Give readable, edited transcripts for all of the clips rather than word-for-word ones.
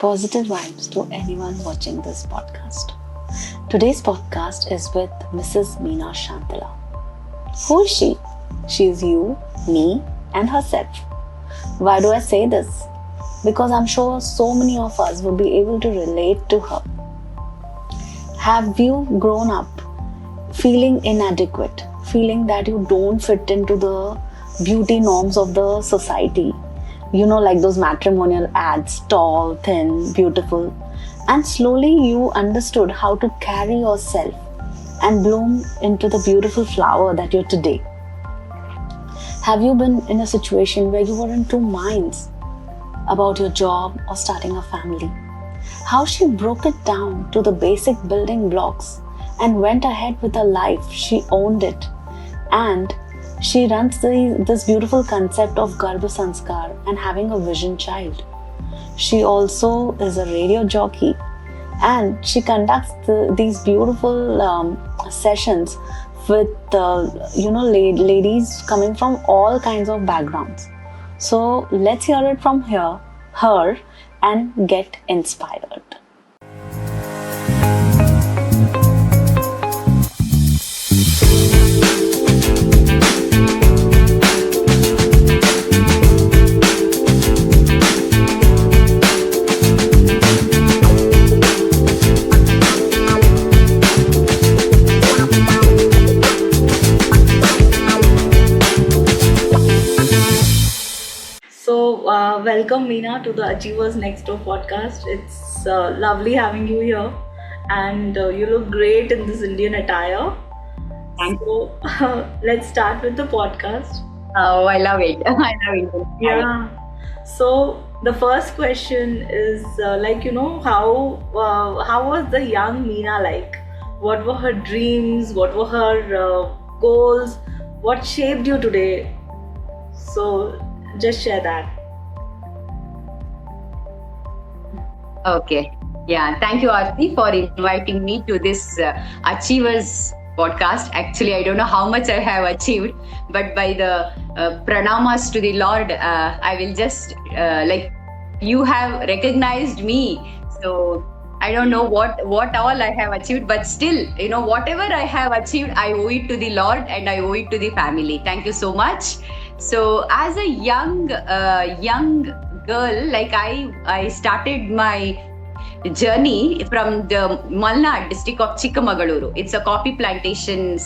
Positive vibes to anyone watching this podcast. Today's podcast is with Mrs. Meena Shantala. Who is she? She is you, me, and herself. Why do I say this? Because I'm sure so many of us would be able to relate to her. Have you grown up feeling inadequate, feeling that you don't fit into the beauty norms of the society? You know, like those matrimonial ads, tall, thin, beautiful. And slowly you understood how to carry yourself and bloom into the beautiful flower that you're today. Have you been in a situation where you were in two minds about your job or starting a family? How she broke it down to the basic building blocks and went ahead with her life. She owned it. And she runs this beautiful concept of Garbha Sanskar and having a vision child. She also is a radio jockey and she conducts these beautiful sessions with ladies coming from all kinds of backgrounds. So let's hear it from her and get inspired. Welcome Meena to the Achievers Next Door podcast. It's lovely having you here, and you look great in this Indian attire. Thank you. Let's start with the podcast. Oh, I love it. I love it. Yeah. So the first question is how was the young Meena like? What were her dreams? What were her goals? What shaped you today? So just share that. Okay. Yeah. Thank you, Aarti, for inviting me to this Achievers podcast. Actually, I don't know how much I have achieved, but by the pranamas to the Lord, I will just you have recognized me. So I don't know what all I have achieved, but still, whatever I have achieved, I owe it to the Lord and I owe it to the family. Thank you so much. So as a young girl, like I started my journey from the Malnad district of Chikamagaluru. It's a coffee plantation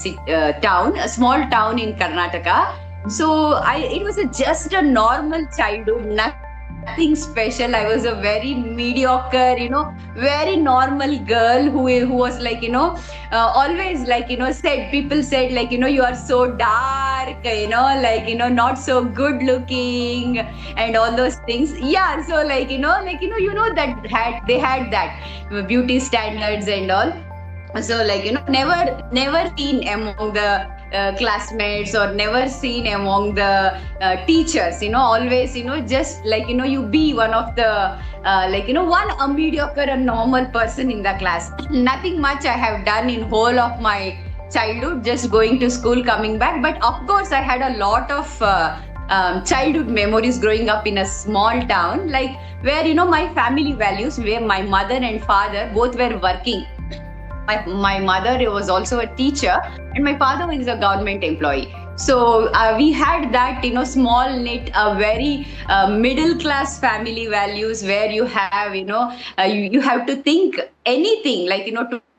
town, a small town in Karnataka. So it was just a normal childhood, nothing special. I was a very mediocre, very normal girl who was always people said you are so dark, not so good looking and all those things. Yeah, so that they had that beauty standards and all. So never seen among the classmates or never seen among the teachers, always, just you be one of the a mediocre and normal person in the class. Nothing much I have done in whole of my childhood, just going to school, coming back. But of course I had a lot of childhood memories growing up in a small town, where my family values, where my mother and father both were working. My mother was also a teacher and my father was a government employee. So we had that, small knit, very middle class family values, where you have, you have to think anything,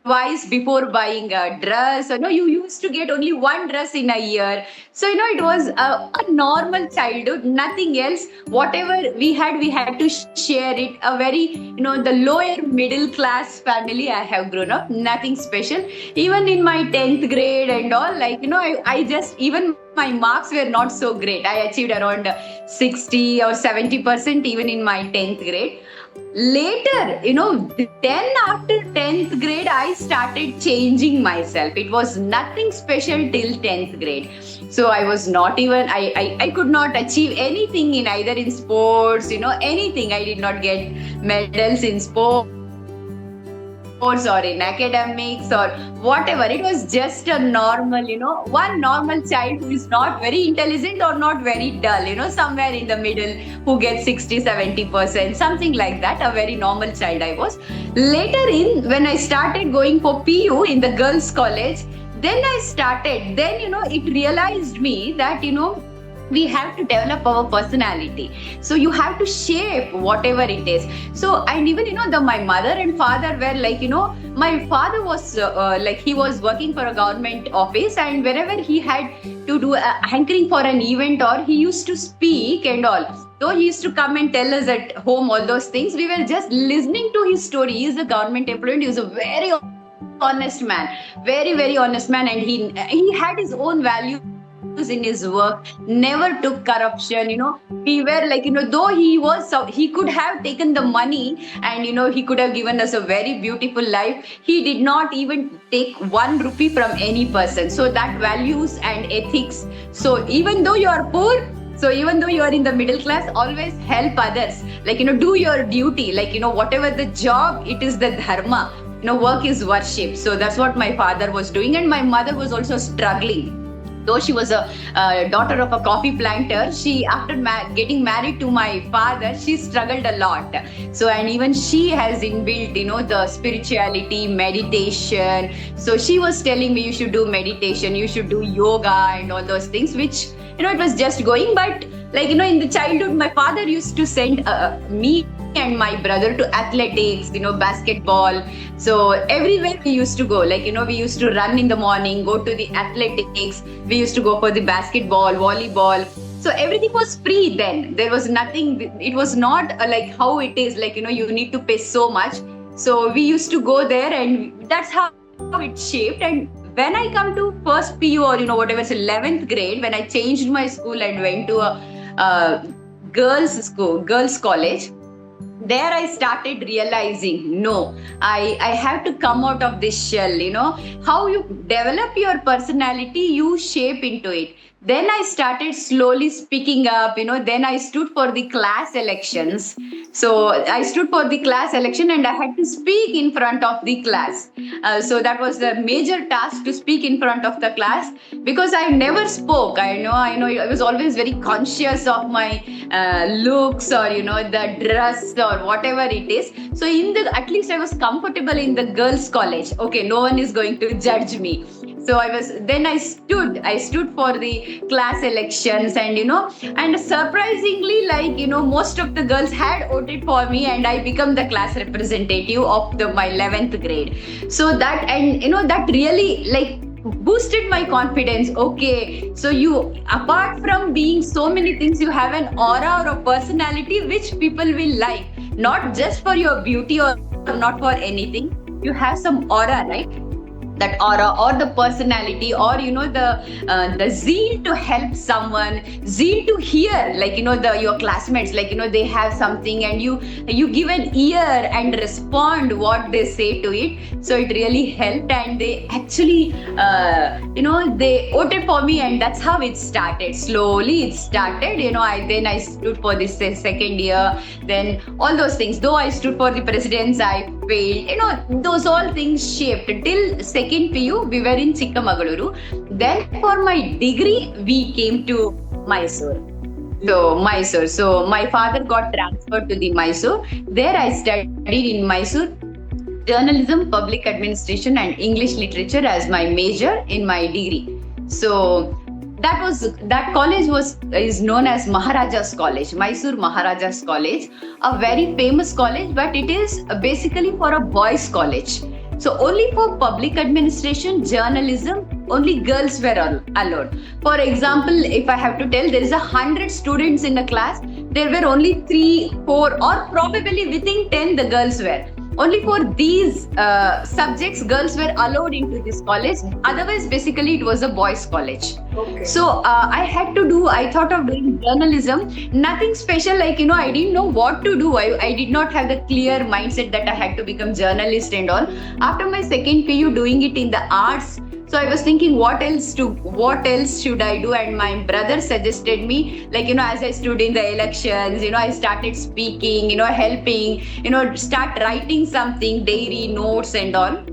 twice before buying a dress. You used to get only one dress in a year. So, it was a normal childhood, nothing else. Whatever we had to share it. A very, the lower middle class family I have grown up, nothing special. Even in my 10th grade and all, I just, even my marks were not so great. I achieved around 60 or 70% even in my 10th grade. Later, then after 10th grade, I started changing myself. It was nothing special till 10th grade. So I was not even, I could not achieve anything in either in sports, anything. I did not get medals in sports or in academics or whatever. It was just a normal, one normal child who is not very intelligent or not very dull, somewhere in the middle, who gets 60-70%, something like that. A very normal child I was. Later when I started going for PU in the girls' college, then it realized me that, we have to develop our personality. So you have to shape whatever it is. So, and even, my mother and father were like, my father was he was working for a government office, and wherever he had to do anchoring for an event, or he used to speak and all. Though he used to come and tell us at home all those things, we were just listening to his story. He is a government employee. He was a very honest man, very, very honest man. And he had his own values in his work, never took corruption. We were like, though he could have taken the money and, he could have given us a very beautiful life. He did not even take 1 rupee from any person. So that values and ethics. So even though you are poor, so even though you are in the middle class, always help others. Like, do your duty. Like, whatever the job, it is the dharma. Work is worship. So that's what my father was doing. And my mother was also struggling. Though she was a daughter of a coffee planter, she, after getting married to my father, she struggled a lot. So, and even she has inbuilt, the spirituality, meditation. So she was telling me, you should do meditation, you should do yoga and all those things, which, it was just going. But like, in the childhood, my father used to send me and my brother to athletics, basketball. So everywhere we used to go, like, we used to run in the morning, go to the athletics. We used to go for the basketball, volleyball. So everything was free then. There was nothing. It was not like how it is, like, you need to pay so much. So we used to go there, and that's how it shaped. And when I come to first PU or, whatever, it's 11th grade, when I changed my school and went to a girls' school, girls' college, there I started realizing, no, I have to come out of this shell. How you develop your personality, you shape into it. Then I started slowly speaking up, then I stood for the class elections. So I stood for the class election and I had to speak in front of the class. So that was the major task, to speak in front of the class, because I never spoke. I know, I was always very conscious of my looks or, the dress or whatever it is. So at least I was comfortable in the girls' college. Okay, no one is going to judge me. So I stood for the class elections, and, and surprisingly, like, most of the girls had voted for me, and I became the class representative of my 11th grade. So that, and, that really, like, boosted my confidence. Okay, so you, apart from being so many things, you have an aura or a personality which people will like, not just for your beauty or not for anything. You have some aura, right? That aura or the personality, or the zeal to help someone, zeal to hear, like, your classmates, like, they have something, and you give an ear and respond what they say to it. So it really helped, and they actually they voted for me, and that's how it started. Slowly it started. I stood for this second year, then all those things. Though I stood for the presidents, I failed. Those all things shaped till second PU. We were in Chikamagaluru. Then for my degree, we came to Mysore. So my father got transferred to the Mysore. There I studied in Mysore journalism, public administration, and English literature as my major in my degree. So that college is known as Maharaja's College, Mysore Maharaja's College, a very famous college, but it is basically for a boys' college. So only for public administration, journalism, only girls were allowed. For example, if I have to tell, there is 100 students in a class, there were only 3, 4, or probably within 10 the girls were. Only for these subjects, girls were allowed into this college. Otherwise, basically, it was a boys' college. Okay. So I thought of doing journalism. Nothing special, like, I didn't know what to do. I did not have the clear mindset that I had to become journalist and all. After my second PU, doing it in the arts, so So I was thinking, what else should I do? And my brother suggested me, like, as I stood in the elections, I started speaking, helping, start writing something, diary notes and all.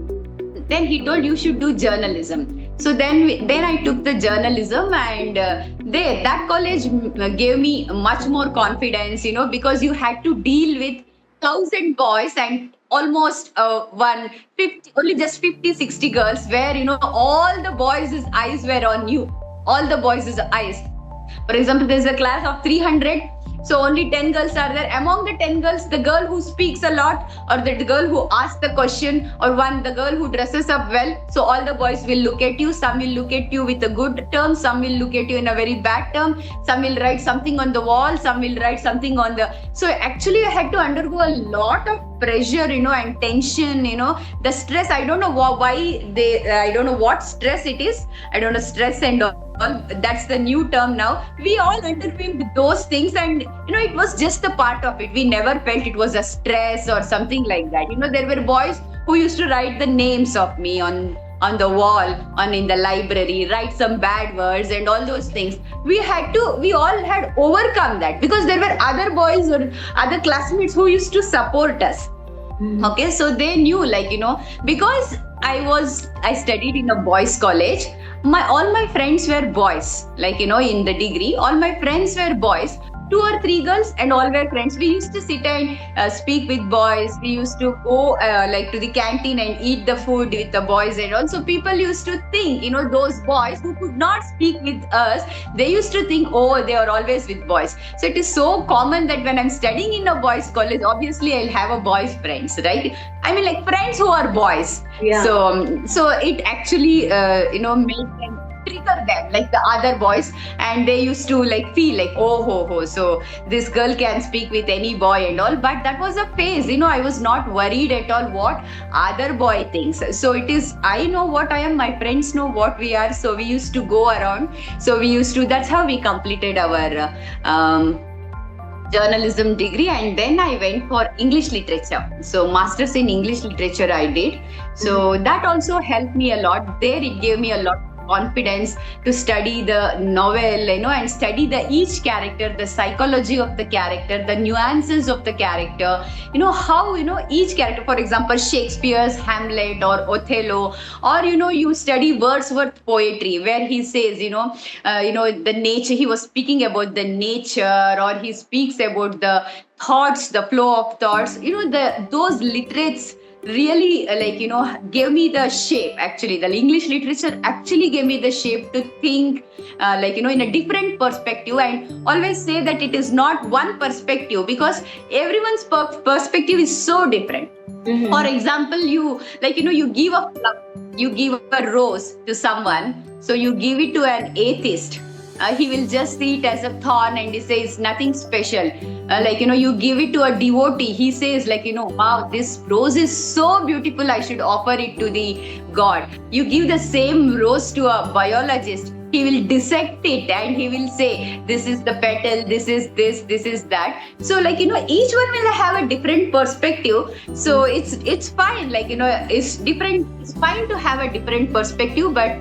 Then he told, you should do journalism. So then I took the journalism, and that college gave me much more confidence, because you had to deal with 1,000 boys and almost 150, only just 50, 60 girls, where all the boys' eyes were on you. All the boys' eyes. For example, there's a class of 300. So only 10 girls are there. Among the 10 girls, the girl who speaks a lot, or the girl who asks the question, or the girl who dresses up well. So all the boys will look at you. Some will look at you with a good term. Some will look at you in a very bad term. Some will write something on the wall. Some will write something on the... So actually I had to undergo a lot of pressure, and tension, the stress. I don't know why I don't know what stress it is. I don't know, stress and all. That's the new term now. We all underwent those things, and it was just a part of it. We never felt it was a stress or something like that. There were boys who used to write the names of me on the wall, in the library, write some bad words and all those things. We all had overcome that, because there were other boys or other classmates who used to support us. Okay, so they knew, because I studied in a boys' college. All my friends were boys, in the degree, all my friends were boys. 2 or 3 girls, and all were friends. We used to sit and speak with boys. We used to go to the canteen and eat the food with the boys and all. So people used to think, those boys who could not speak with us, they used to think, oh, they are always with boys. So it is so common that when I'm studying in a boys' college, obviously I'll have a boys' friends, right? I mean, like friends who are boys. Yeah. So it actually, made them trigger them like the other boys, and they used to feel like, oh, so this girl can speak with any boy and all. But that was a phase, I was not worried at all what other boy thinks. So it is, I know what I am, my friends know what we are. So we used to go around. So that's how we completed our journalism degree. And then I went for English literature. So masters in English literature I did. So that also helped me a lot. There it gave me a lot confidence to study the novel, and study each character, the psychology of the character, the nuances of the character, how, each character, for example, Shakespeare's Hamlet or Othello, or, you study Wordsworth poetry, where he says, the nature, he was speaking about the nature, or he speaks about the thoughts, the flow of thoughts, those literates really gave me the shape. Actually, the English literature actually gave me the shape to think in a different perspective, and always say that it is not one perspective, because everyone's perspective is so different. Mm-hmm. For example, you give a flower, you give a rose to someone, so you give it to an atheist. He will just see it as a thorn, and he says nothing special. You give it to a devotee, he says wow, this rose is so beautiful, I should offer it to the God. You give the same rose to a biologist, he will dissect it and he will say, this is the petal, this is this is that. So each one will have a different perspective. So it's fine, it's different. It's fine to have a different perspective, but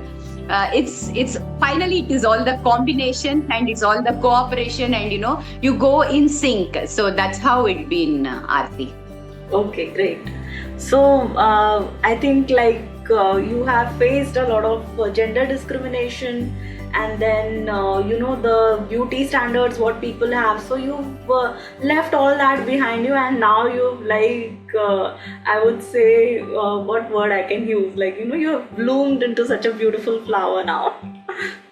it's finally it is all the combination, and it's all the cooperation, and you go in sync. So that's how it been, Aarti. Okay, great. So I think you have faced a lot of gender discrimination, and then the beauty standards what people have. So you've left all that behind you, and now you've I would say what word I can use, you have bloomed into such a beautiful flower now.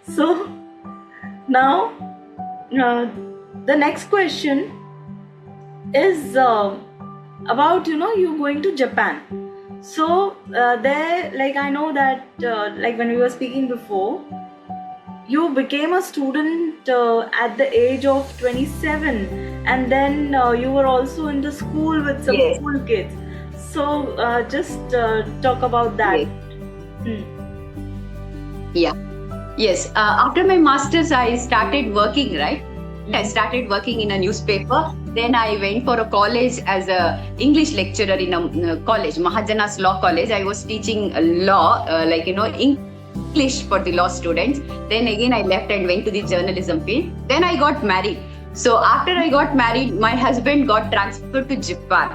So now the next question is about you going to Japan. So there, I know that when we were speaking before, you became a student at the age of 27, and then you were also in the school with some school kids. So just talk about that. Yeah. Yes. After my master's, I started working, right? I started working in a newspaper. Then I went for a college as a English lecturer in a college, Mahajanas Law College. I was teaching law, English for the law students. Then again, I left and went to the journalism field. Then I got married. So after I got married, my husband got transferred to Japan.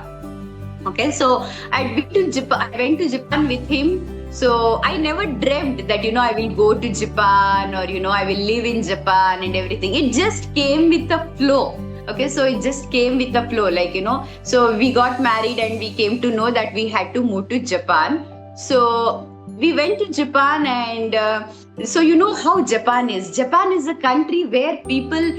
Okay, so I went to Japan with him. So I never dreamt that, I will go to Japan or, I will live in Japan and everything. It just came with the flow. Okay, so it just came with the flow, so we got married and we came to know that we had to move to Japan. So we went to Japan and so you know how Japan is. Japan is a country where people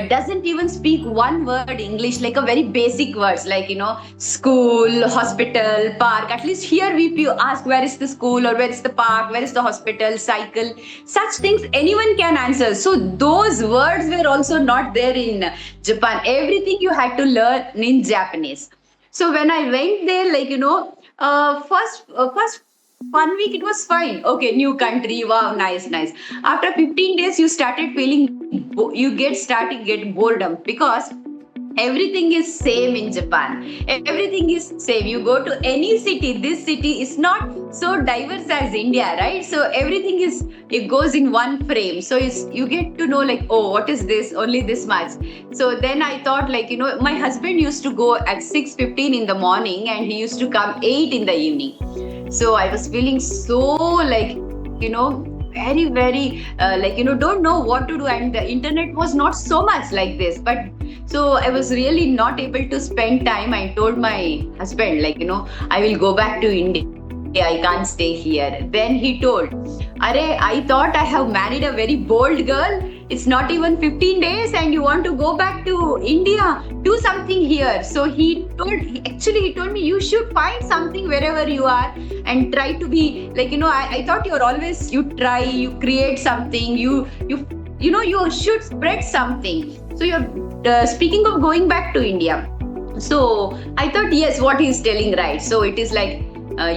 doesn't even speak one word English, like a very basic words like, school, hospital, park. At least here we ask where is the school or where is the park, where is the hospital, cycle. Such things anyone can answer. So those words were also not there in Japan. Everything you had to learn in Japanese. So when I went there, first 1 week it was fine. Okay, new country, wow, nice. After 15 days, you started feeling, you get boredom because everything is same in Japan. Everything is same. You go to any city, this city is not so diverse as India, right? So everything it goes in one frame. So you get to know oh, what is this? Only this much. So then I thought my husband used to go at 6:15 in the morning and he used to come 8 in the evening. So I was feeling so very, very don't know what to do, and the internet was not so much like this. But so I was really not able to spend time. I told my husband I will go back to India. I can't stay here. Then he told, I thought I have married a very bold girl. It's not even 15 days and you want to go back to India. Do something here. So he told me you should find something wherever you are and try to be I thought you try, you create something, you should spread something. So you're speaking of going back to India. So I thought, yes, what he's telling right. So it is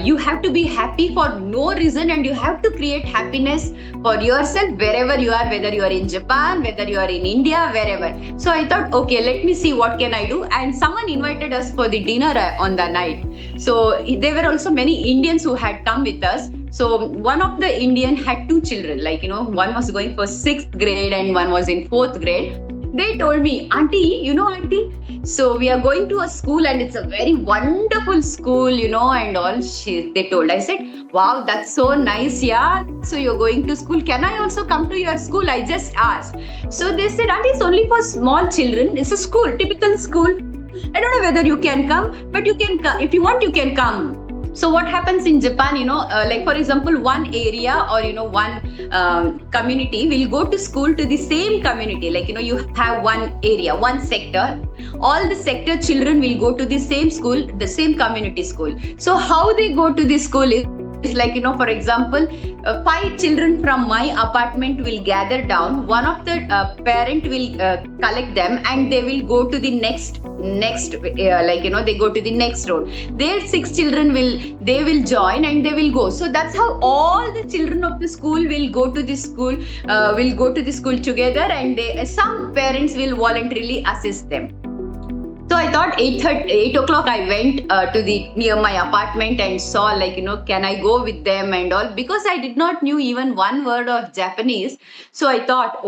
you have to be happy for no reason and you have to create happiness for yourself wherever you are, whether you are in Japan, whether you are in India, wherever. So I thought, okay, let me see what can I do. And someone invited us for the dinner on the night. So there were also many Indians who had come with us. So one of the Indian had 2 children, one was going for 6th grade and one was in 4th grade. They told me, auntie, so we are going to a school and it's a very wonderful school, and all. They told. I said, wow, that's so nice, yeah. So you're going to school. Can I also come to your school? I just asked. So they said, auntie, it's only for small children. It's a school, typical school. I don't know whether you can come, but you can come. If you want, you can come. So what happens in Japan, for example, one area or, one community will go to school to the same community. You have one area, one sector. All the sector children will go to the same school, the same community school. So how they go to the school is for example, 5 children from my apartment will gather down. One of the parent will collect them and they will go to the next they go to the next road. Their 6 children will join and they will go. So that's how all the children of the school will go to the school together, and some parents will voluntarily assist them. So I thought 8 o'clock I went near my apartment and saw can I go with them and all, because I did not knew even one word of Japanese. So I thought,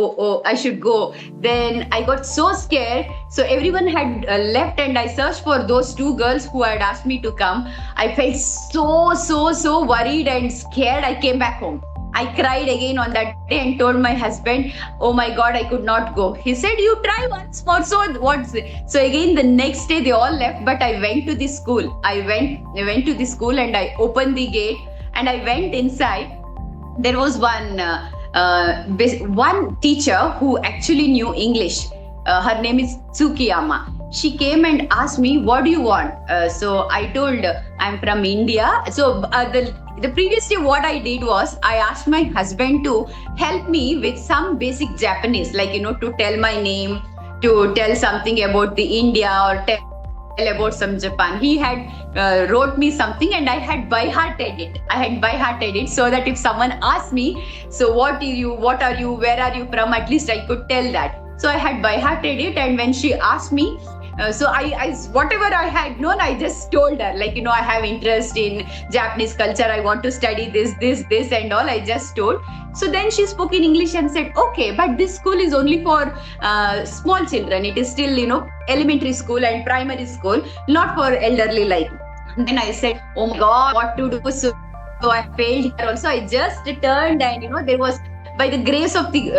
I should go. Then I got so scared. So everyone had left and I searched for those 2 girls who had asked me to come. I felt so worried and scared. I came back home. I cried again on that day and told my husband, oh my God, I could not go. He said, you try once more. So again, the next day they all left, but I went to the school. I went to the school and I opened the gate and I went inside. There was one teacher who actually knew English. Her name is Tsukiyama. She came and asked me, what do you want? So I told, I'm from India. So the previous day what I did was I asked my husband to help me with some basic Japanese, to tell my name, to tell something about the India or tell about some Japan. He had wrote me something and I had by-hearted it. So that if someone asked me, so what are you, where are you from, at least I could tell that. So I had by-hearted it, and when she asked me, So I whatever I had known, I just told her, like, I have interest in Japanese culture. I want to study this and all. I just told. So then she spoke in English and said, okay, but this school is only for small children. It is still, elementary school and primary school, not for elderly like. Then I said, oh my God, what to do? So I failed here also. I just turned and, there was, by the grace of the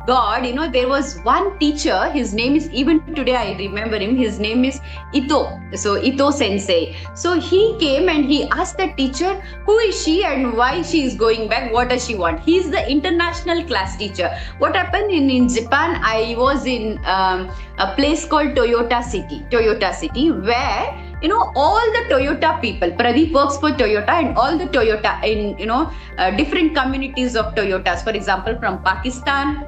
God, there was one teacher. His name is, even today I remember him. His name is Ito. So Ito Sensei. So he came and he asked the teacher, who is she and why she is going back? What does she want? He is the international class teacher. What happened in Japan? I was in a place called Toyota City, where all the Toyota people, Pradeep works for Toyota, and all the Toyota in, different communities of Toyotas, for example, from Pakistan,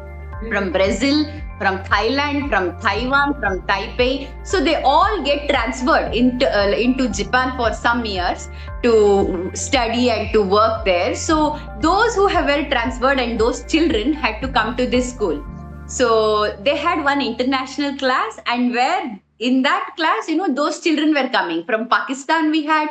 from Brazil, from Thailand, from Taiwan, from Taipei. So they all get transferred into Japan for some years to study and to work there. So those who were transferred and those children had to come to this school. So they had one international class, and where in that class, those children were coming. From Pakistan we had,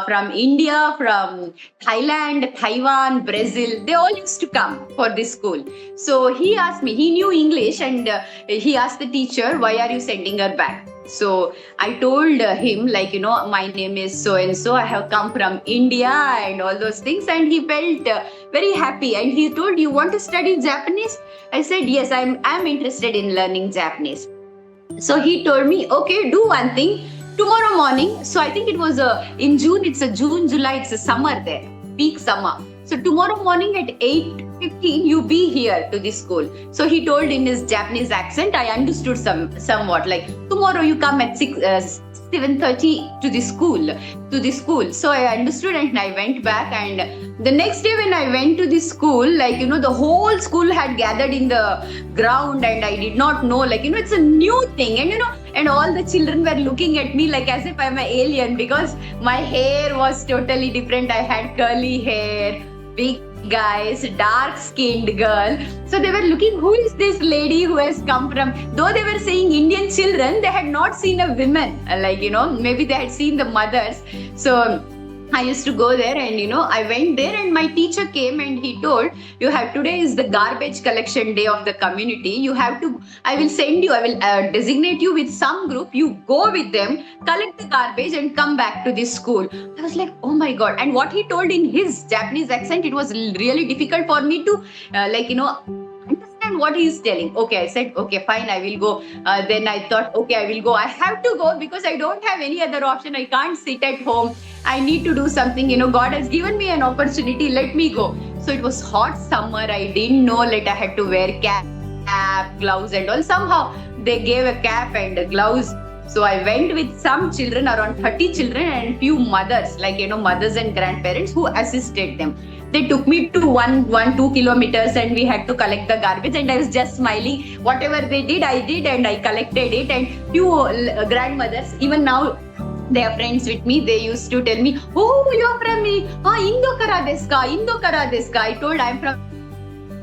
from India, from Thailand, Taiwan, Brazil, they all used to come for this school. So he asked me, he knew English, and he asked the teacher, why are you sending her back? So I told him, like, my name is so-and-so, I have come from India and all those things. And he felt very happy. And he told, you want to study Japanese? I said, yes, I'm interested in learning Japanese. So he told me, okay, do one thing. Tomorrow morning, so I think it was in June, it's a June, July, it's a summer there, peak summer. So tomorrow morning at 8:15, you be here to this school. So he told in his Japanese accent, I understood somewhat, like, tomorrow you come at 7:30 to the school. So I understood and I went back, and the next day when I went to the school, like, the whole school had gathered in the ground, and I did not know, like, it's a new thing, and all the children were looking at me like as if I'm an alien, because my hair was totally different. I had curly hair, big eyes, dark-skinned girl. So they were looking, who is this lady who has come from, though they were saying Indian children, they had not seen a woman, like, maybe they had seen the mothers. So I used to go there, and I went there, and my teacher came and he told, today is the garbage collection day of the community. I will designate you with some group. You go with them, collect the garbage and come back to this school. I was like, oh my God. And what he told in his Japanese accent, it was really difficult for me to understand what he is telling. Okay, I said, okay, fine, I will go. Then I thought, okay, I will go. I have to go because I don't have any other option. I can't sit at home. I need to do something. God has given me an opportunity. Let me go. So it was hot summer. I didn't know that I had to wear cap, gloves and all. Somehow they gave a cap and gloves. So I went with some children, around 30 children, and few mothers, like, mothers and grandparents who assisted them. They took me to 2 kilometers, and we had to collect the garbage, and I was just smiling. Whatever they did, I did, and I collected it. And few grandmothers, even now, they are friends with me. They used to tell me, oh, you're from Indo Kara desu ka? I told I'm from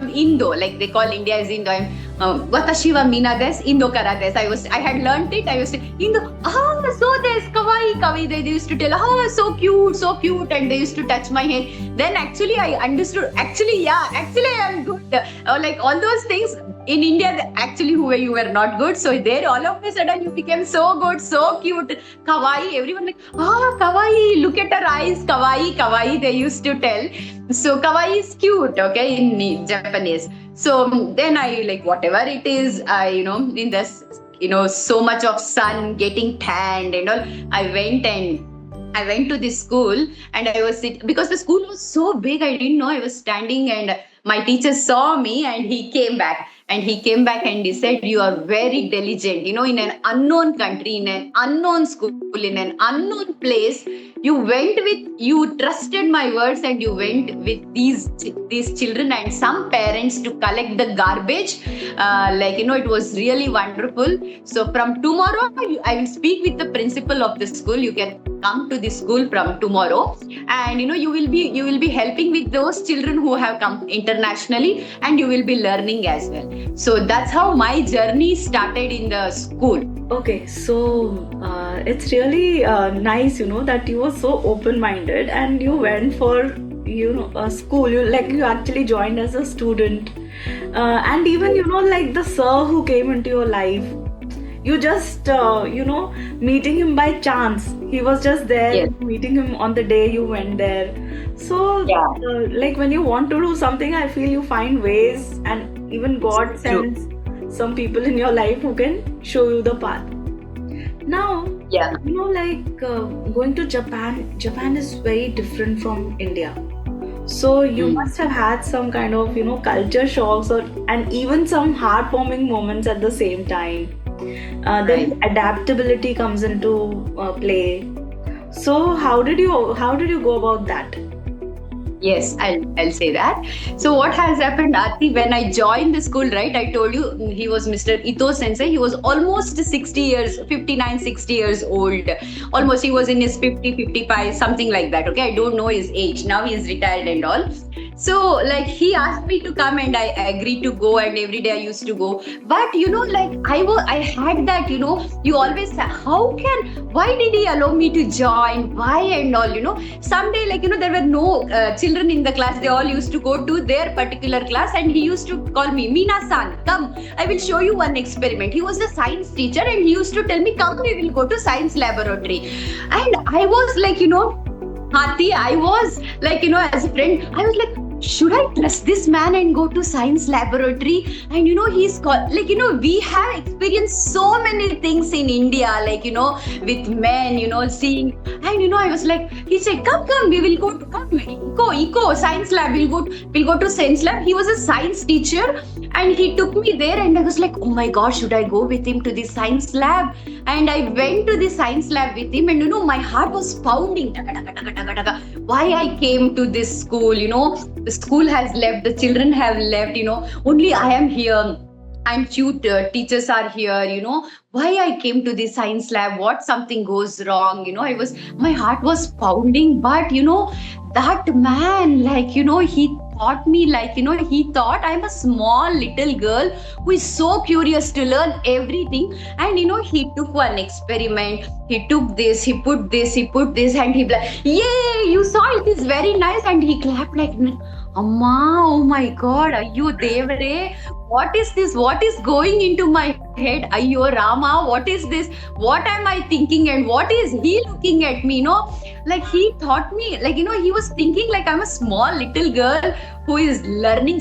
Indo, like they call India as Indo. Watashi wa mina desu, Indo Kara desu. I had learnt it. I used to, Indo, so desu, kawaii. They used to tell, so cute, and they used to touch my hair. Then actually I understood, actually I am good. Like all those things. In India, actually, you were not good. So there, all of a sudden, you became so good, so cute, kawaii. Everyone like, kawaii. Look at her eyes, kawaii. They used to tell. So kawaii is cute, okay, in Japanese. So then I, like, whatever it is, in this, so much of sun, getting tanned and all. I went to this school, and I was sitting, because the school was so big, I didn't know. I was standing, and my teacher saw me, and he came back. And he said, you are very diligent, in an unknown country, in an unknown school, in an unknown place. You trusted my words, and you went with these children and some parents to collect the garbage. It was really wonderful. So from tomorrow, I will speak with the principal of the school. You can come to the school from tomorrow, and you will be helping with those children who have come internationally, and you will be learning as well. So that's how my journey started in the school. Okay, so it's really nice, that you were so open-minded and you went for, a school. You actually joined as a student, and even like the sir who came into your life, you just meeting him by chance. He was just there, Yes. meeting him on the day you went there. So, Yeah. like when you want to do something, I feel you find ways, and even God True. sends some people in your life who can show you the path. Now, Yeah. going to Japan is very different from India. So you must have had some kind of, culture shocks and even some heartwarming moments at the same time. Then Right. adaptability comes into play. So how did you go about that? Yes, I'll say that. So what has happened, Aarti, when I joined the school, right? I told you he was Mr. Ito Sensei. He was almost 60 years, 59, 60 years old. Almost he was in his 50, 55, something like that. Okay, I don't know his age. Now he is retired and all. So like he asked me to come and I agreed to go, and every day I used to go. But I had that, you always say, why did he allow me to join? Why and all, someday there were no children in the class. They all used to go to their particular class, and he used to call me, Mina-san, come, I will show you one experiment. He was a science teacher, and he used to tell me, come, we will go to science laboratory. And I was Aarti, I was as a friend, I was like, should I trust this man and go to science laboratory? And he's called, we have experienced so many things in India, with men, seeing. And I was like, he said, come, we will go to eco science lab. We'll go to science lab. He was a science teacher, and he took me there, and I was like, oh my God, should I go with him to the science lab? And I went to the science lab with him, and my heart was pounding. Why I came to this school? The school has left, the children have left, only I am here. And few teachers are here, why I came to the science lab, what something goes wrong, my heart was pounding. But that man, he taught me, he thought I'm a small little girl who is so curious to learn everything. And he took one experiment, he took this, he put this, and he like, yay, you saw it is very nice. And he clapped like, Amma, oh my God, Ayyo Devare, what is this? What is going into my head? Ayyo Rama, what is this? What am I thinking? And what is he looking at me? He thought me, he was thinking like I'm a small little girl who is learning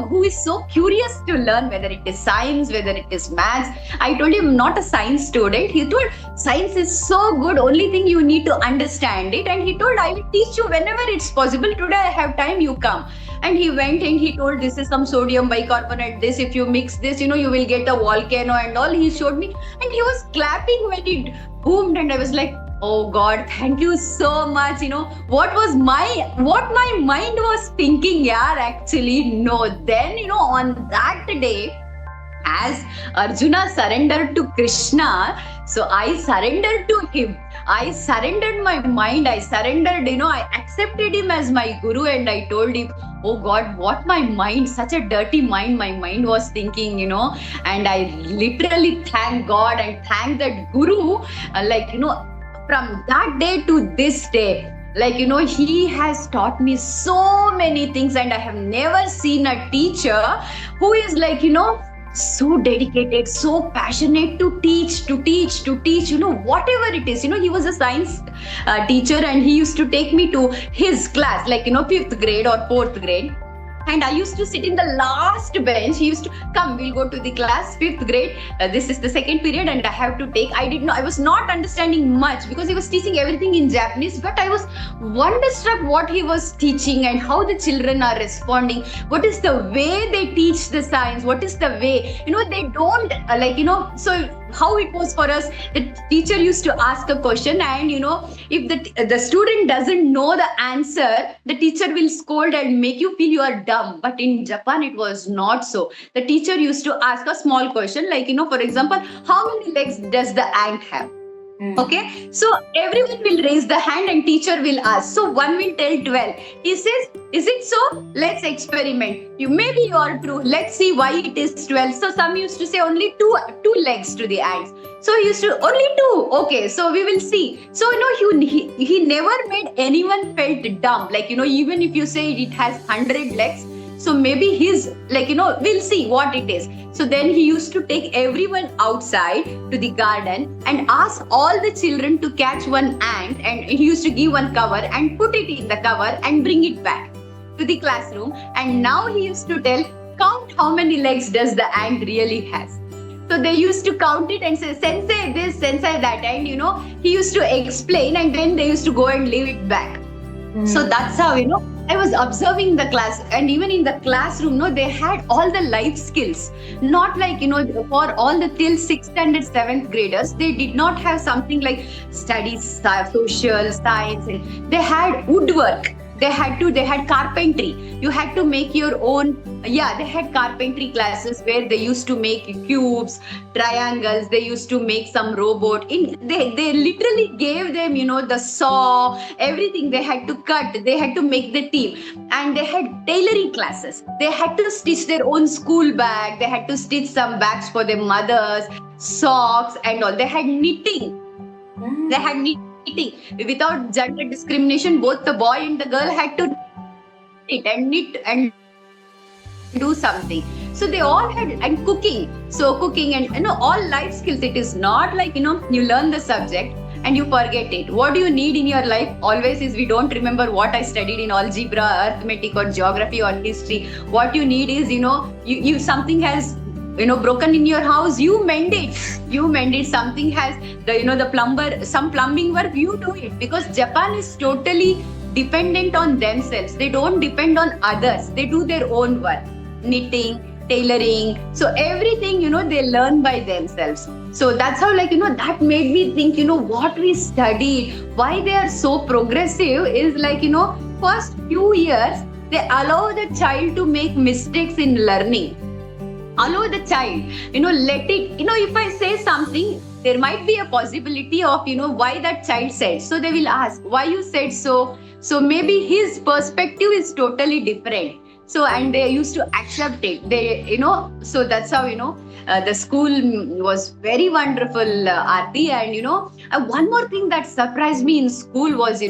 who is so curious to learn, whether it is science, whether it is maths. I told him I'm not a science student. He told science is so good, only thing you need to understand it. And he told I will teach you whenever it's possible. Today I have time, you come. And he went and he told this is some sodium bicarbonate, this if you mix this, you will get a volcano and all. He showed me, and he was clapping when it boomed, and I was like, oh God, thank you so much. What my mind was thinking, actually, no. Then, on that day, as Arjuna surrendered to Krishna, so I surrendered to him. I surrendered my mind. I surrendered, I accepted him as my guru, and I told him, oh God, what my mind, such a dirty mind, my mind was thinking, and I literally thank God and thank that guru, from that day to this day. He has taught me so many things, and I have never seen a teacher who is so dedicated, so passionate to teach, whatever it is. He was a science teacher, and he used to take me to his class, 5th grade or 4th grade. And I used to sit in the last bench. He used to come, we'll go to the class, 5th grade. This is the second period, and I have to take. I was not understanding much because he was teaching everything in Japanese, but I was wonderstruck what he was teaching and how the children are responding. What is the way they teach the science? What is the way? They don't, so how it was for us, the teacher used to ask a question, and if the student doesn't know the answer, the teacher will scold and make you feel you are dumb. But in Japan it was not so. The teacher used to ask a small question, for example, how many legs does the ant have? Okay, so everyone will raise the hand and teacher will ask. So one will tell 12. He says, is it so? Let's experiment. Maybe you are true. Let's see why it is 12. So some used to say only two legs to the ants. So he used to only two. Okay, so we will see. So he never made anyone felt dumb. Like even if you say it has 100 legs, so maybe he's like we'll see what it is. So then he used to take everyone outside to the garden and ask all the children to catch one ant, and he used to give one cover and put it in the cover and bring it back to the classroom. And now he used to tell, count how many legs does the ant really has. So they used to count it and say, sensei this, sensei that, and he used to explain, and then they used to go and leave it back. So that's how I was observing the class, and even in the classroom, they had all the life skills. Not like, for all the till 6th and 7th graders, they did not have something like studies, social, science. They had woodwork. They had carpentry. You had to make your own. Yeah, they had carpentry classes where they used to make cubes, triangles. They used to make some robot. They literally gave them, the saw, everything. They had to cut. They had to make the team. And they had tailoring classes. They had to stitch their own school bag. They had to stitch some bags for their mothers, socks and all. They had knitting. They had knitting. Without gender discrimination, both the boy and the girl had to knit and do something. So they all had, and cooking. So cooking and all life skills. It is not like you learn the subject and you forget it. What do you need in your life always is, we don't remember what I studied in algebra, arithmetic or geography or history. What you need is you something has broken in your house, you mend it. Something has the plumber, some plumbing work, you do it. Because Japan is totally dependent on themselves. They don't depend on others. They do their own work. Knitting, tailoring. So everything, they learn by themselves. So that's how that made me think, what we studied, why they are so progressive is like, first few years, they allow the child to make mistakes in learning. Allow the child, let it, if I say something, there might be a possibility of, why that child said. So they will ask, why you said so? So maybe his perspective is totally different. So, and they used to accept it. They, so that's how, the school was very wonderful, Aarti. And, one more thing that surprised me in school was,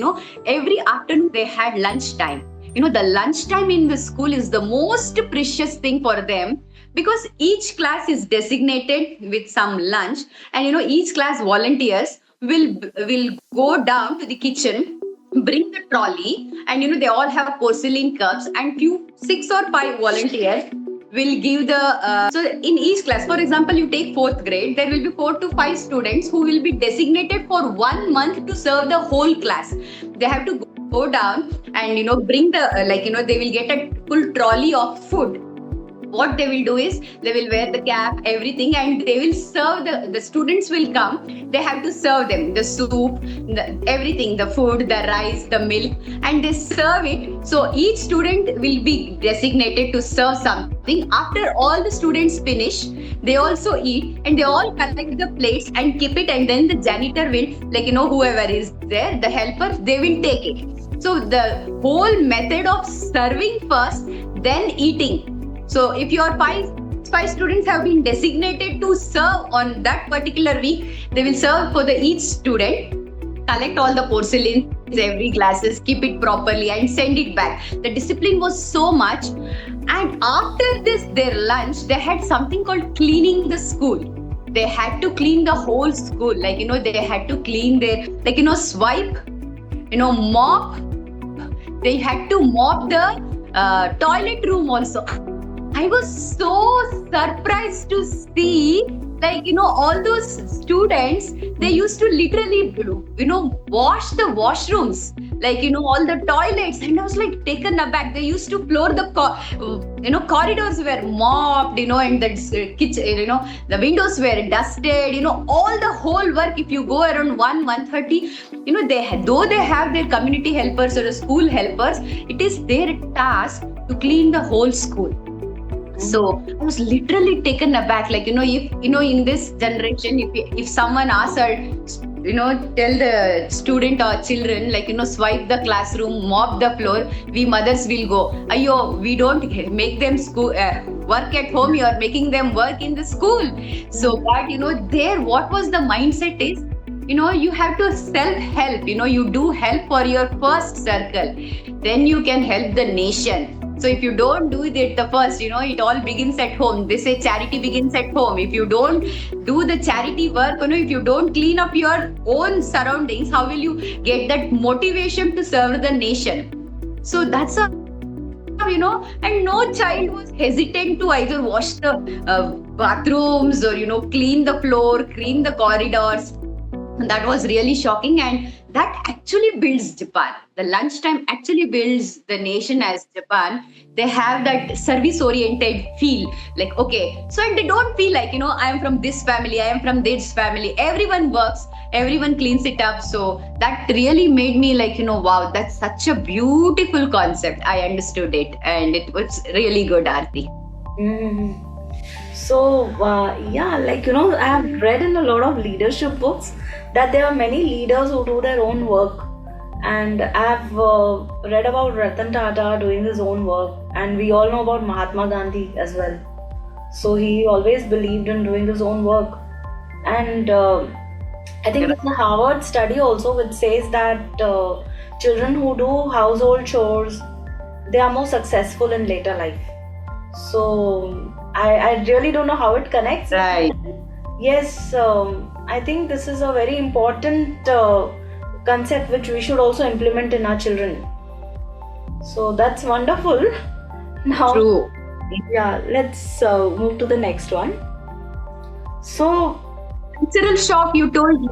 every afternoon they had lunchtime. The lunchtime in the school is the most precious thing for them. Because each class is designated with some lunch, and each class volunteers will go down to the kitchen, bring the trolley, and they all have porcelain cups, and 6 or 5 volunteers will give the so in each class, for example, you take 4th grade, there will be 4 to 5 students who will be designated for 1 month to serve the whole class. They have to go down and bring the they will get a full trolley of food. What they will do is, they will wear the cap, everything, and they will serve the students will come. They have to serve them the soup, everything, the food, the rice, the milk, and they serve it. So each student will be designated to serve something. After all the students finish, they also eat, and they all collect the plates and keep it, and then the janitor will, whoever is there, the helpers, they will take it. So the whole method of serving first, then eating. So if your five students have been designated to serve on that particular week, they will serve for each student, collect all the porcelain, every glasses, keep it properly and send it back. The discipline was so much. And after this, their lunch, they had something called cleaning the school. They had to clean the whole school. They had to clean their, swipe, mop. They had to mop the toilet room also. I was so surprised to see, all those students, they used to literally, wash the washrooms, all the toilets. And I was taken aback. They used to floor the, corridors were mopped, and the kitchen, the windows were dusted, all the whole work. If you go around 1:30, though they have their community helpers or the school helpers, it is their task to clean the whole school. So I was literally taken aback. If in this generation, if someone asks tell the student or children, like, swipe the classroom, mop the floor, we mothers will go, ayo, we don't make them school work at home, you are making them work in the school. So, but, there, what was the mindset is, you have to self-help, you do help for your first circle, then you can help the nation. So if you don't do it the first, it all begins at home. They say charity begins at home. If you don't do the charity work, if you don't clean up your own surroundings, how will you get that motivation to serve the nation? So that's and no child was hesitant to either wash the bathrooms or, clean the floor, clean the corridors. That was really shocking, and that actually builds Japan. The lunchtime actually builds the nation as Japan. They have that service-oriented feel, like, okay, so and they don't feel like, I am from this family, I am from this family. Everyone works, everyone cleans it up. So that really made me like, wow, that's such a beautiful concept. I understood it, and it was really good, Aarti. So, like, I have read in a lot of leadership books that there are many leaders who do their own work. And I've read about Ratan Tata doing his own work. And we all know about Mahatma Gandhi as well. So he always believed in doing his own work. And I think there's a Harvard study also which says that children who do household chores, they are more successful in later life. So I really don't know how it connects. Right. Yes, I think this is a very important concept which we should also implement in our children. So that's wonderful. Now, true. Yeah, let's move to the next one. So, cultural shock, you told me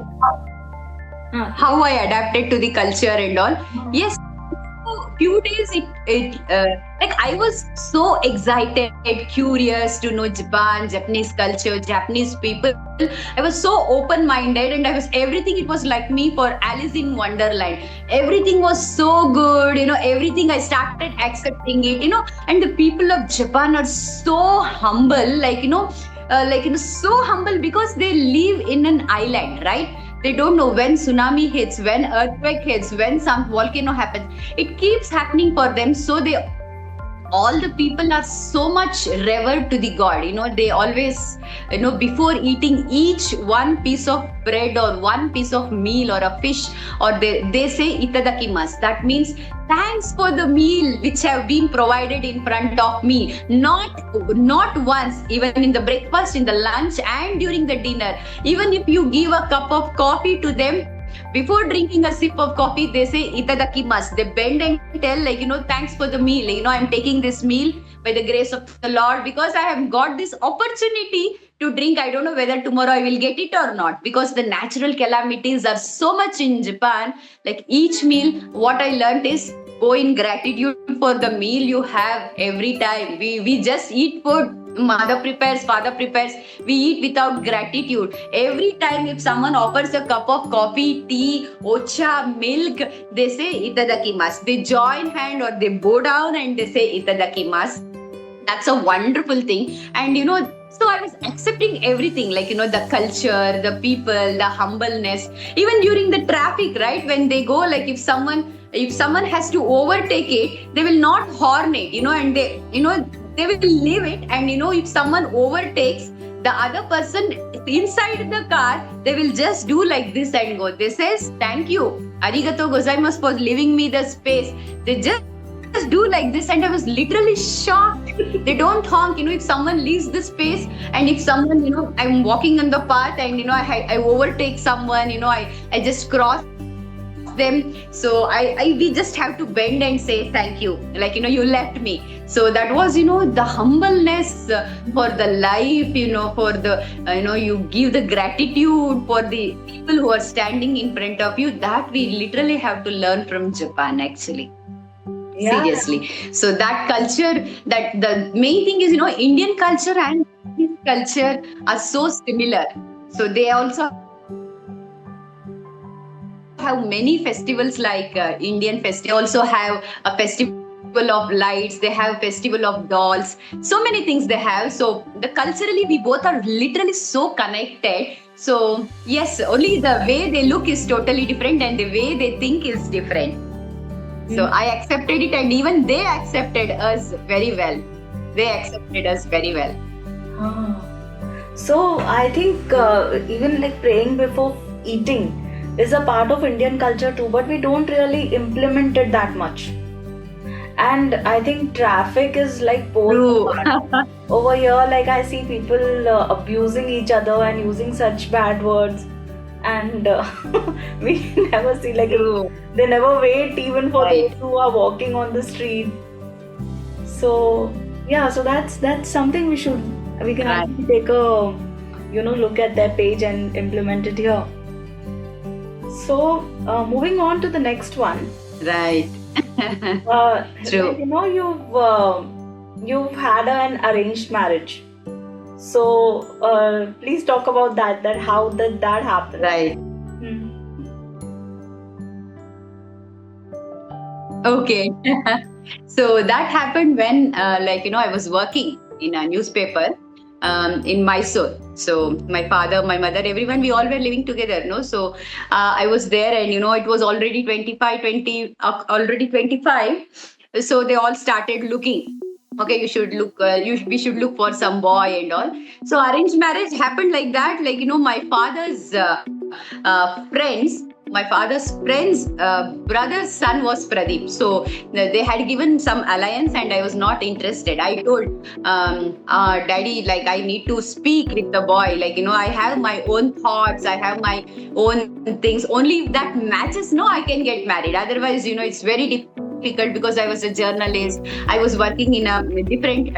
how I adapted to the culture and all. Yes, few days like I was so excited, curious to know Japan, Japanese culture, Japanese people. I was so open-minded, and everything, it was like me for Alice in Wonderland. Everything was so good, everything I started accepting it, and the people of Japan are so humble, so humble because they live in an island, right? They don't know when tsunami hits, when earthquake hits, when some volcano happens. It keeps happening for them. So all the people are so much revered to the God. They always, before eating each one piece of bread or one piece of meal or a fish, or they say itadakimasu. That means thanks for the meal which have been provided in front of me. Not once, even in the breakfast, in the lunch, and during the dinner. Even if you give a cup of coffee to them, before drinking a sip of coffee, they say itadakimasu. They bend and tell, thanks for the meal. I'm taking this meal by the grace of the Lord because I have got this opportunity to drink. I don't know whether tomorrow I will get it or not, because the natural calamities are so much in Japan. Like each meal, what I learned is go in gratitude for the meal you have every time. We just eat food. Mother prepares, father prepares. We eat without gratitude. Every time if someone offers a cup of coffee, tea, ocha, milk, they say itadakimasu. They join hand or they bow down and they say itadakimasu. That's a wonderful thing. And so I was accepting everything, the culture, the people, the humbleness. Even during the traffic, right? When they go, like if someone has to overtake it, they will not horn it, and they will leave it. And if someone overtakes the other person inside the car, they will just do like this and go. They says, thank you, arigato gozaimasu, for leaving me the space. They just do like this, and I was literally shocked. They don't honk, if someone leaves the space, and if someone, I'm walking on the path and I overtake someone, I just cross them. So we just have to bend and say thank you, you left me. So that was the humbleness for the life, for the you give the gratitude for the people who are standing in front of you. That we literally have to learn from Japan, actually. Yeah. Seriously. So that culture, that the main thing is Indian culture and Japanese culture are so similar. So they also have many festivals like Indian festival. Also have a festival of lights. They have festival of dolls. So many things they have. So culturally, we both are literally so connected. So yes, only the way they look is totally different and the way they think is different. So I accepted it, and even they accepted us very well. They accepted us very well. Ah. So I think even like praying before eating is a part of Indian culture too, but we don't really implement it that much. And I think traffic is like True. over here. Like I see people abusing each other and using such bad words, and we never see like True. they never wait even for Right. those who are walking on the street. So yeah, so that's something we can Right. actually take a look at their page and implement it here. So moving on to the next one. Right. True. You've had an arranged marriage. So please talk about that. That how did that happen? Right. Hmm. Okay. So that happened when, I was working in a newspaper in Mysore. So my father, my mother, everyone, we all were living together, no? So I was there, and, it was already 25. So they all started looking. Okay, you should look, we should look for some boy and all. So arranged marriage happened like that. My father's friend's brother's son was Pradeep. So they had given some alliance, and I was not interested. I told Daddy, I need to speak with the boy. I have my own thoughts, I have my own things. Only if that matches, no, I can get married. Otherwise, it's very difficult, because I was a journalist. I was working in a different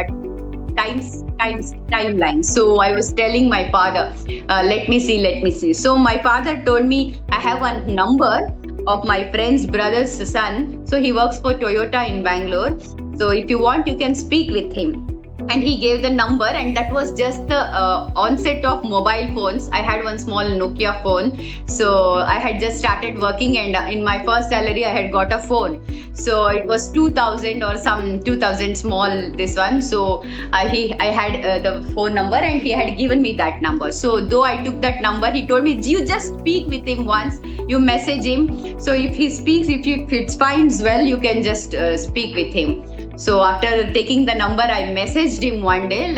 timeline. So I was telling my father, let me see. So my father told me, I have a number of my friend's brother's son. So he works for Toyota in Bangalore. So if you want, you can speak with him. And he gave the number, and that was just the onset of mobile phones. I had one small Nokia phone. So I had just started working, and in my first salary, I had got a phone. So it was 2000 or some 2000 small, this one. So I had the phone number, and he had given me that number. So though I took that number, he told me, you just speak with him once, you message him. So if he speaks, if it finds well, you can just speak with him. So after taking the number, I messaged him one day,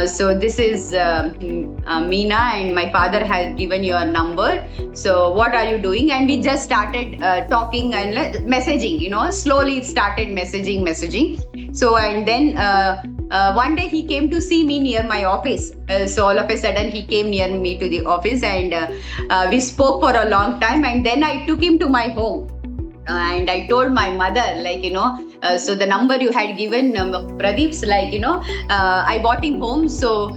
so this is Meena, and my father has given your number. So what are you doing? And we just started talking and messaging, slowly it started messaging. So, and then one day he came to see me near my office. So all of a sudden he came near me to the office, and we spoke for a long time, and then I took him to my home. And I told my mother, so the number you had given, Pradeep's, I bought him home. So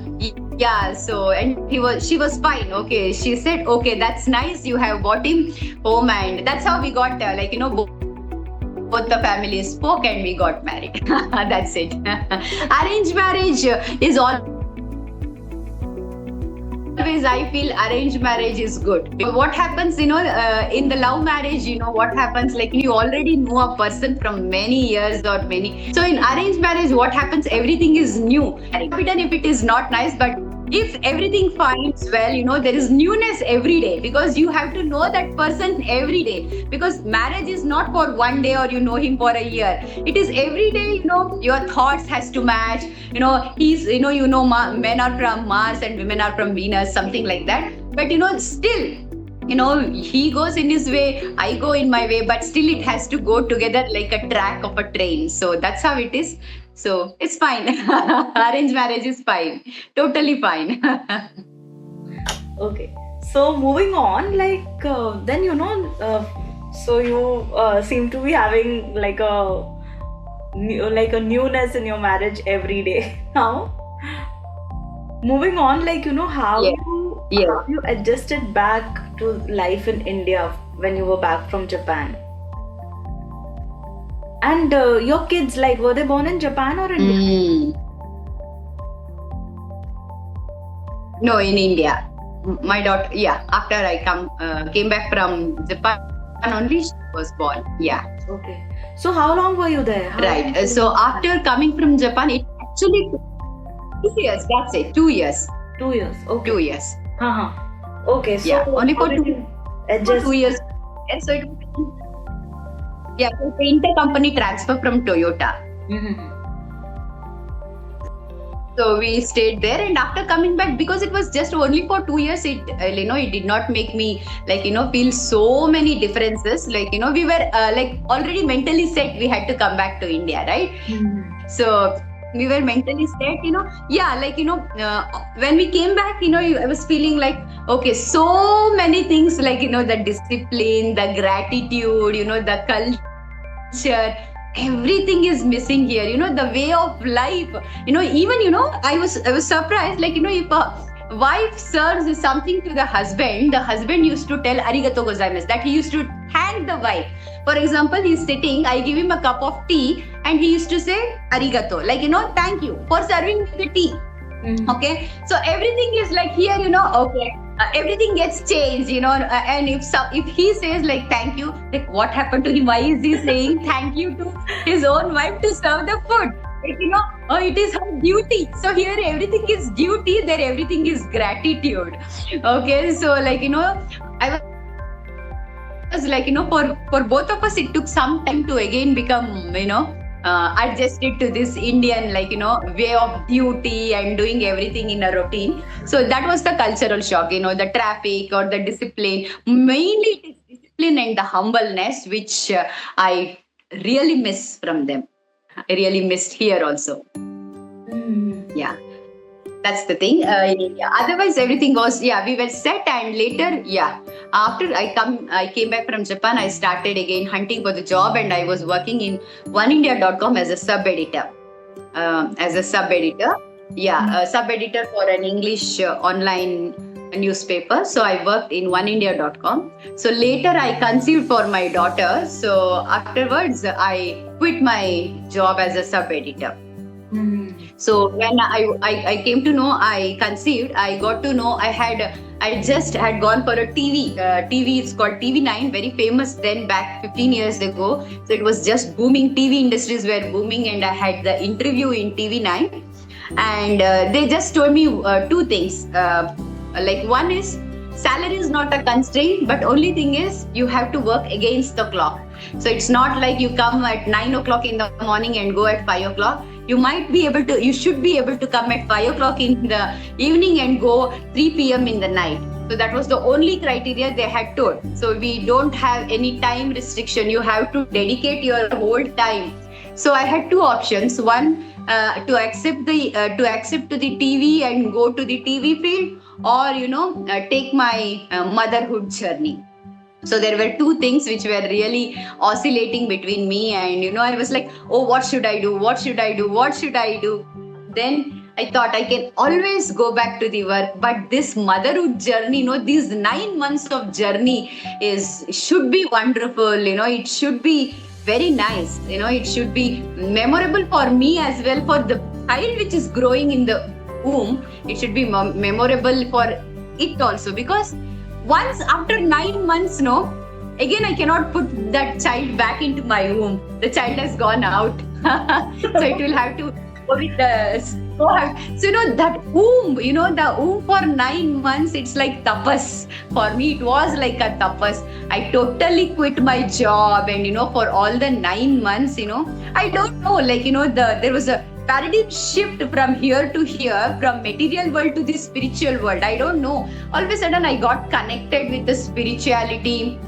yeah, so, and she was fine. Okay, she said, okay, that's nice, you have bought him home. And that's how we got, both the families spoke, and we got married. That's it. Arranged marriage is always, I feel arranged marriage is good. What happens, in the love marriage, what happens, you already know a person from many years or many. So in arranged marriage, what happens, everything is new. Even if it is not nice, but if everything finds well, there is newness every day, because you have to know that person every day, because marriage is not for one day, or you know him for a year. It is every day, your thoughts has to match. Men are from Mars and women are from Venus, something like that. But still, he goes in his way, I go in my way, but still it has to go together like a track of a train. So that's how it is. So it's fine. Arranged marriage is fine. Totally fine. Okay. So moving on, then so you seem to be having like a newness in your marriage every day now. Moving on, how you adjusted back to life in India when you were back from Japan. And your kids, were they born in Japan or India? No, in India. My daughter, after I came back from Japan only, she was born. Yeah. Okay. So how long were you there? Right. So after coming from Japan, it actually 2 years. That's it. 2 years. 2 years. Okay. 2 years. Okay, so Yeah, only for how did you for adjust? 2 years. And so yeah, so the intercompany transfer from Toyota. Mhm. So we stayed there, and after coming back, because it was just only for 2 years, it did not make me feel so many differences. We were like already mentally set. We had to come back to India, right? Mhm. So we were mentally set, yeah, when we came back, I was feeling like, okay, so many things, the discipline, the gratitude, the culture, everything is missing here, the way of life, even, I was surprised, if a wife serves something to the husband used to tell arigato gozaimasu, that he used to thank the wife. For example, he's sitting, I give him a cup of tea, and he used to say arigato, thank you for serving me the tea. Mhm. Okay, so everything is like here, okay, everything gets changed, and if he says like thank you, like what happened to him, why is he saying thank you to his own wife to serve the food, oh, it is her duty. So here everything is duty, there everything is gratitude. Okay, so I was like, for both of us, it took some time to again become, adjusted to this Indian, way of duty and doing everything in a routine. So that was the cultural shock, the traffic or the discipline. Mainly it is discipline and the humbleness, which I really miss from them. I really missed here also. Mhm. Yeah, that's the thing. Yeah. Otherwise, everything was, yeah, we were set, and later, yeah, after I came back from Japan, I started again hunting for the job, and I was working in oneindia.com as a sub editor. Yeah, a sub editor for an English online newspaper. So I worked in oneindia.com. So later I conceived for my daughter. So afterwards, I quit my job as a sub editor. Mhm. So when I came to know I conceived, I got to know I just had gone for a TV. It's called TV9, very famous then back 15 years ago. So it was just booming. TV industries were booming, and I had the interview in TV9, and they just told me two things. Like one is salary is not a constraint, but only thing is you have to work against the clock. So it's not like you come at 9 o'clock in the morning and go at 5 o'clock. You should be able to come at 5 o'clock in the evening and go 3 p.m. in the night. So that was the only criteria they had told. So we don't have any time restriction. You have to dedicate your whole time. So I had two options. One, to accept to the TV and go to the TV field, or take my motherhood journey. So there were two things which were really oscillating between me, and I was like, oh, what should I do, then I thought I can always go back to the work, but this motherhood journey, these 9 months of journey should be wonderful, it should be very nice, it should be memorable for me as well, for the child which is growing in the womb. It should be memorable for it also, because once after 9 months, again I cannot put that child back into my womb. The child has gone out. So it will have to go with the so that womb, the womb for 9 months, it's like tapas. For me, it was like a tapas. I totally quit my job, and for all the 9 months, I don't know, there was a paradigm shift from here to here, from material world to the spiritual world. I don't know. All of a sudden, I got connected with the spirituality.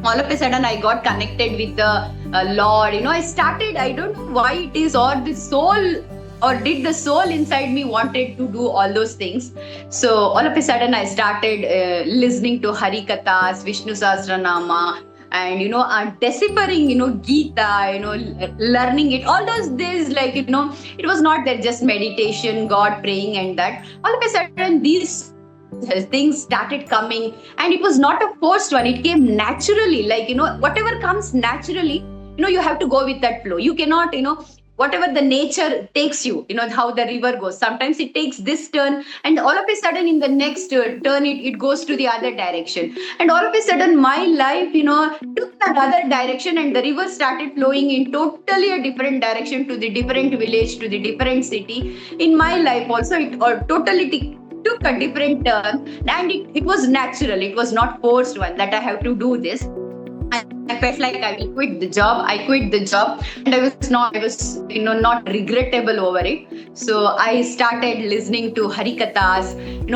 All of a sudden, I got connected with the Lord. I don't know why it is, or the soul, or did the soul inside me wanted to do all those things. So all of a sudden, I started listening to Hari Kathas, Vishnu Sahasranama, and deciphering, Gita, learning it. All those days, it was not that just meditation, God praying, and that. All of a sudden, these things started coming, and it was not a forced one. It came naturally. Whatever comes naturally, you have to go with that flow. You cannot, whatever the nature takes you, how the river goes. Sometimes it takes this turn, and all of a sudden in the next turn, it goes to the other direction. And all of a sudden my life, took another direction, and the river started flowing in totally a different direction, to the different village, to the different city. In my life also, it totally took took a different turn, and it was natural. It was not forced one that I have to do this. I felt like I will quit the job. I quit the job, and I was not regrettable over it. So I started listening to Harikathas,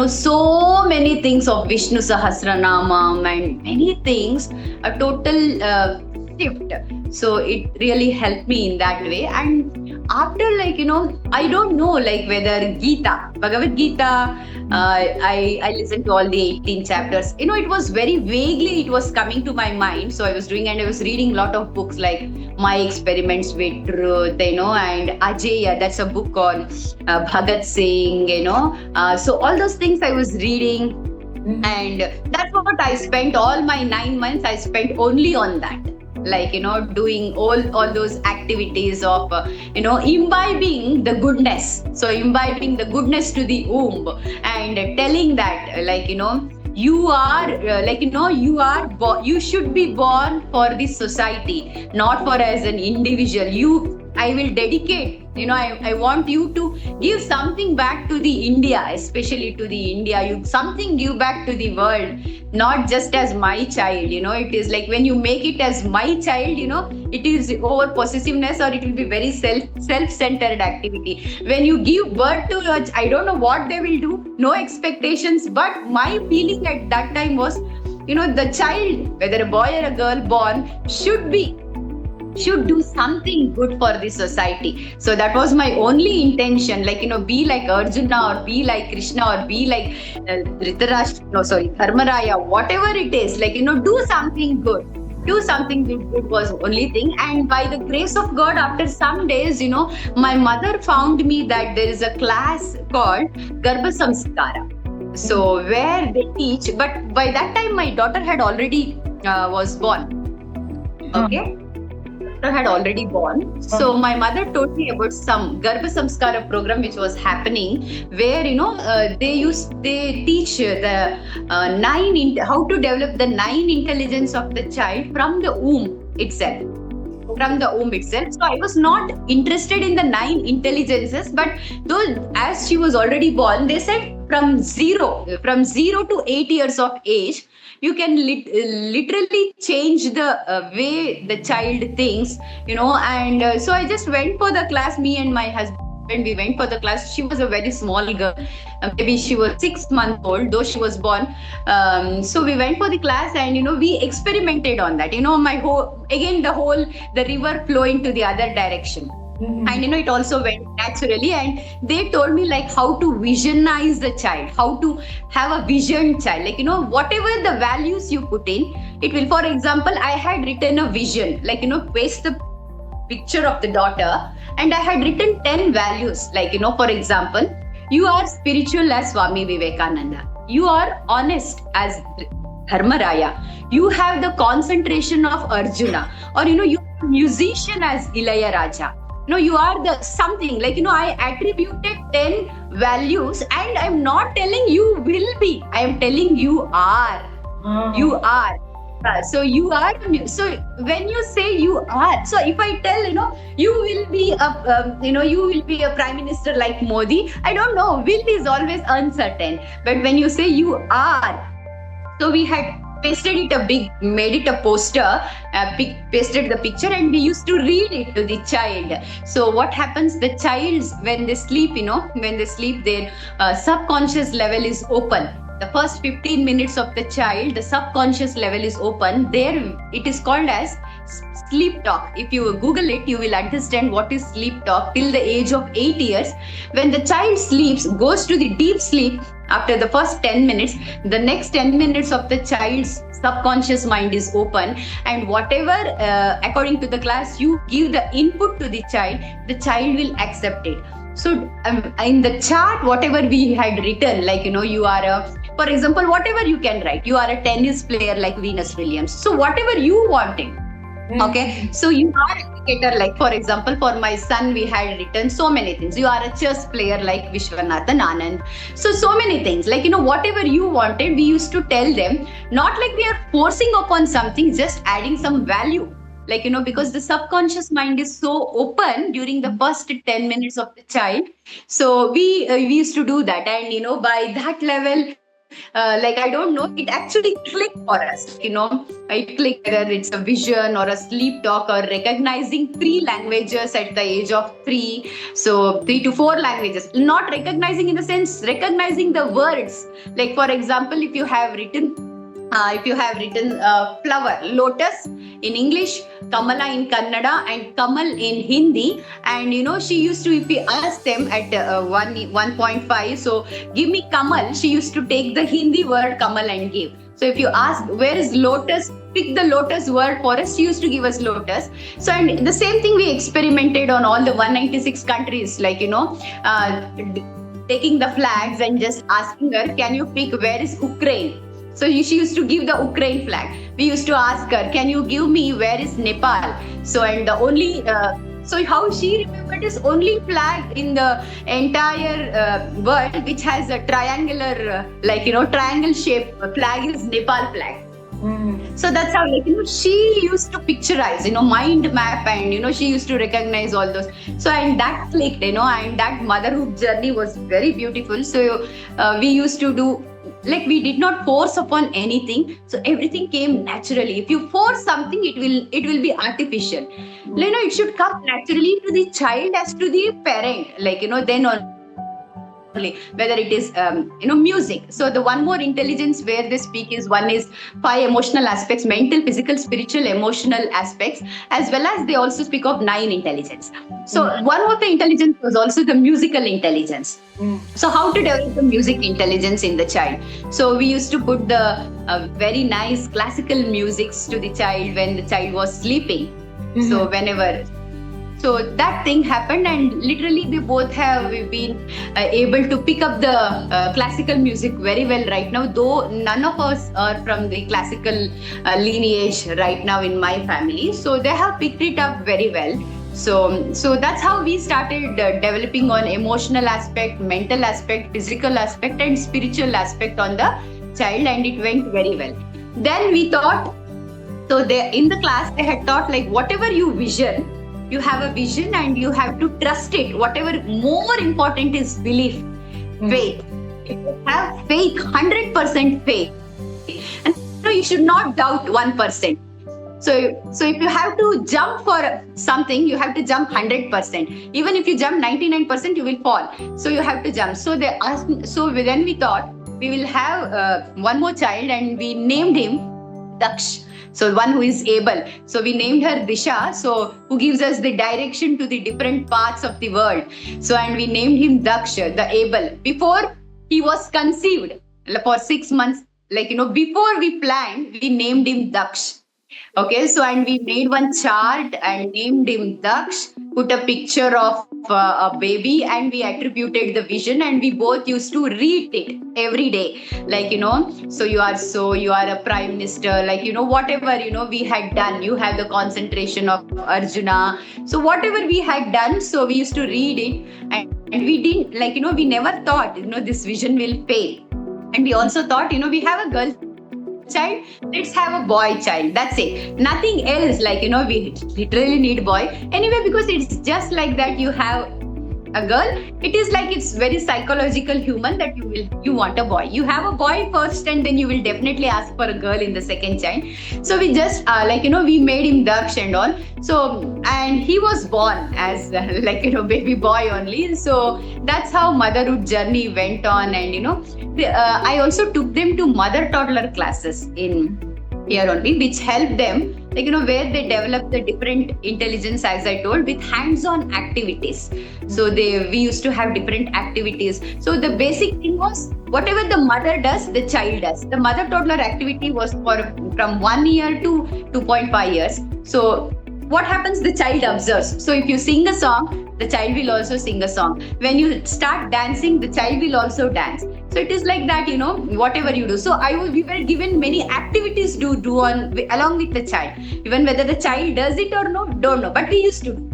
so many things of Vishnu Sahasranamam and many things, a total shift. So it really helped me in that way. And after, I don't know, whether Bhagavad Gita, I listened to all the 18 chapters. It was very vaguely, it was coming to my mind. So I was reading a lot of books like My Experiments with Truth, and Ajeya, that's a book on Bhagat Singh, so all those things I was reading. And that's what I spent all my 9 months. I spent only on that, doing all those activities of imbibing the goodness. So imbibing the goodness to the womb, and telling that you should be born for this society, not for as an individual. I will dedicate, I want you to give something back to the India, especially to the India. Something give back to the world, not just as my child. It is like when you make it as my child, it is over possessiveness, or it will be very self-centered activity. When you give birth to I don't know what they will do, no expectations. But my feeling at that time was, the child, whether a boy or a girl born, should do something good for the society. So that was my only intention, be like Arjuna, or be like Krishna, or be like Dharmaraya, whatever it is, do something good. Do something good was only thing. And by the grace of God, after some days, my mother found me that there is a class called Garbha Samskara. So where they teach, but by that time my daughter had already was born. Okay. Had already born. So my mother told me about some Garbha Samskara program which was happening, where they teach the how to develop the 9 intelligence of the child from the womb itself. So I was not interested in the 9 intelligences, but though as she was already born, they said from 0 to 8 years of age, you can literally change the way the child thinks, and so I just went for the class. Me and my husband, we went for the class. She was a very small girl, maybe she was 6 months old, though she was born. So we went for the class, and we experimented on that. The river flowing to the other direction. And it also went naturally, and they told me how to visionize the child, how to have a vision child, whatever the values you put in, it will. For example, I had written a vision, paste the picture of the daughter, and I had written 10 values, for example, you are spiritual as Swami Vivekananda, you are honest as Dharmaraya, you have the concentration of Arjuna, or you are musician as Ilayaraja. You are the something, I attributed 10 values, and I'm not telling you will be, I am telling you are. You are. So you are. So when you say you are, so if I tell, you will be a prime minister like Modi, I don't know, will is always uncertain. But when you say you are, so we had pasted it made it a poster, pasted the picture, and we used to read it to the child. So what happens, the child's, when they sleep, their subconscious level is open. The first 15 minutes of the child, the subconscious level is open. There it is called as sleep talk. If you Google it, you will understand what is sleep talk. Till the age of 8 years, when the child sleeps, goes to the deep sleep, after the first 10 minutes, the next 10 minutes of the child's subconscious mind is open, and whatever according to the class you give the input to the child will accept it. So in the chart, whatever we had written, you are for example, whatever you can write, you are a tennis player like Venus Williams, so whatever you wanted. Okay, so you are a cricketer, for example, for my son we had written so many things. You are a chess player like Vishwanathan Anand. So many things, whatever you wanted, we used to tell them, not like we are forcing upon something, just adding some value. like, because the subconscious mind is so open during the first 10 minutes of the child. So we used to do that. And, by that level, like, I don't know, it actually clicked for us, it clicked, whether it's a vision or a sleep talk or recognizing 3 languages at the age of 3. So 3 to 4 languages, not recognizing in the sense, recognizing the words. Like, for example, if you have written flower, lotus in English, Kamala in Kannada, and Kamal in Hindi. And she used to, if we ask them at 1.5, so give me Kamal, she used to take the Hindi word Kamal and give. So if you ask where is lotus, pick the lotus word for us, she used to give us lotus. So, and the same thing we experimented on all the 196 countries, like, taking the flags and just asking her, can you pick where is Ukraine? So she used to give the Ukraine flag. We used to ask her, can you give me where is Nepal? So, and the only, so how she remembered is only flag in the entire world which has a triangular, triangle shape flag is Nepal flag. So that's how, she used to picturize, mind map, and, she used to recognize all those. So, and that clicked, and that motherhood journey was very beautiful. So we used to do, like, we did not force upon anything. So everything came naturally. If you force something, it will be artificial. It should come naturally to the child as to the parent, then on. Whether it is music. So the one more intelligence where they speak is, one is 5 emotional aspects: mental, physical, spiritual, emotional aspects, as well as they also speak of 9 intelligence. So one of the intelligence was also the musical intelligence. So how to develop the music intelligence in the child? So we used to put the very nice classical musics to the child when the child was sleeping. So whenever, so that thing happened, and literally they both have been able to pick up the classical music very well right now, though none of us are from the classical lineage right now in my family. So they have picked it up very well. So that's how we started developing on emotional aspect, mental aspect, physical aspect, and spiritual aspect on the child, and it went very well. Then we thought, so they, in the class they had taught, like, whatever you vision, you have a vision and you have to trust it. Whatever more important is belief, faith. If you have faith, 100% faith, and you should not doubt 1%. So if you have to jump for something, you have to jump 100%. Even if you jump 99%, you will fall. So you have to jump. So they asked. So then we thought we will have one more child, and we named him Daksh. So one who is able. So we named her Disha, so who gives us the direction to the different parts of the world. So, and we named him Daksha, the able. Before he was conceived for 6 months, before we planned, we named him Daksh. Okay, so, and we made one chart and named him Daksh, put a picture of a baby, and we attributed the vision, and we both used to read it every day. So you are a prime minister, whatever, we had done, you have the concentration of Arjuna. So whatever we had done, so we used to read it, and we didn't, we never thought, this vision will fail. And we also thought, we have a girl child, let's have a boy child, that's it, nothing else, we literally need boy anyway, because it's just like that. You have a girl, it is like, it's very psychological human that you want a boy. You have a boy first, and then you will definitely ask for a girl in the second child. So we just we made him Daksh and all. So, and he was born as baby boy only. So that's how motherhood journey went on. And I also took them to mother toddler classes in here only, which helped them, where they develop the different intelligence, as I told, with hands-on activities. So we used to have different activities. So the basic thing was, whatever the mother does, the child does. The mother toddler activity was from 1 year to 2.5 years. So what happens? The child observes. So if you sing a song, the child will also sing a song. When you start dancing, the child will also dance. So it is like that, whatever you do. So we were given many activities to do along with the child. Even whether the child does it or no, don't know. But we used to do.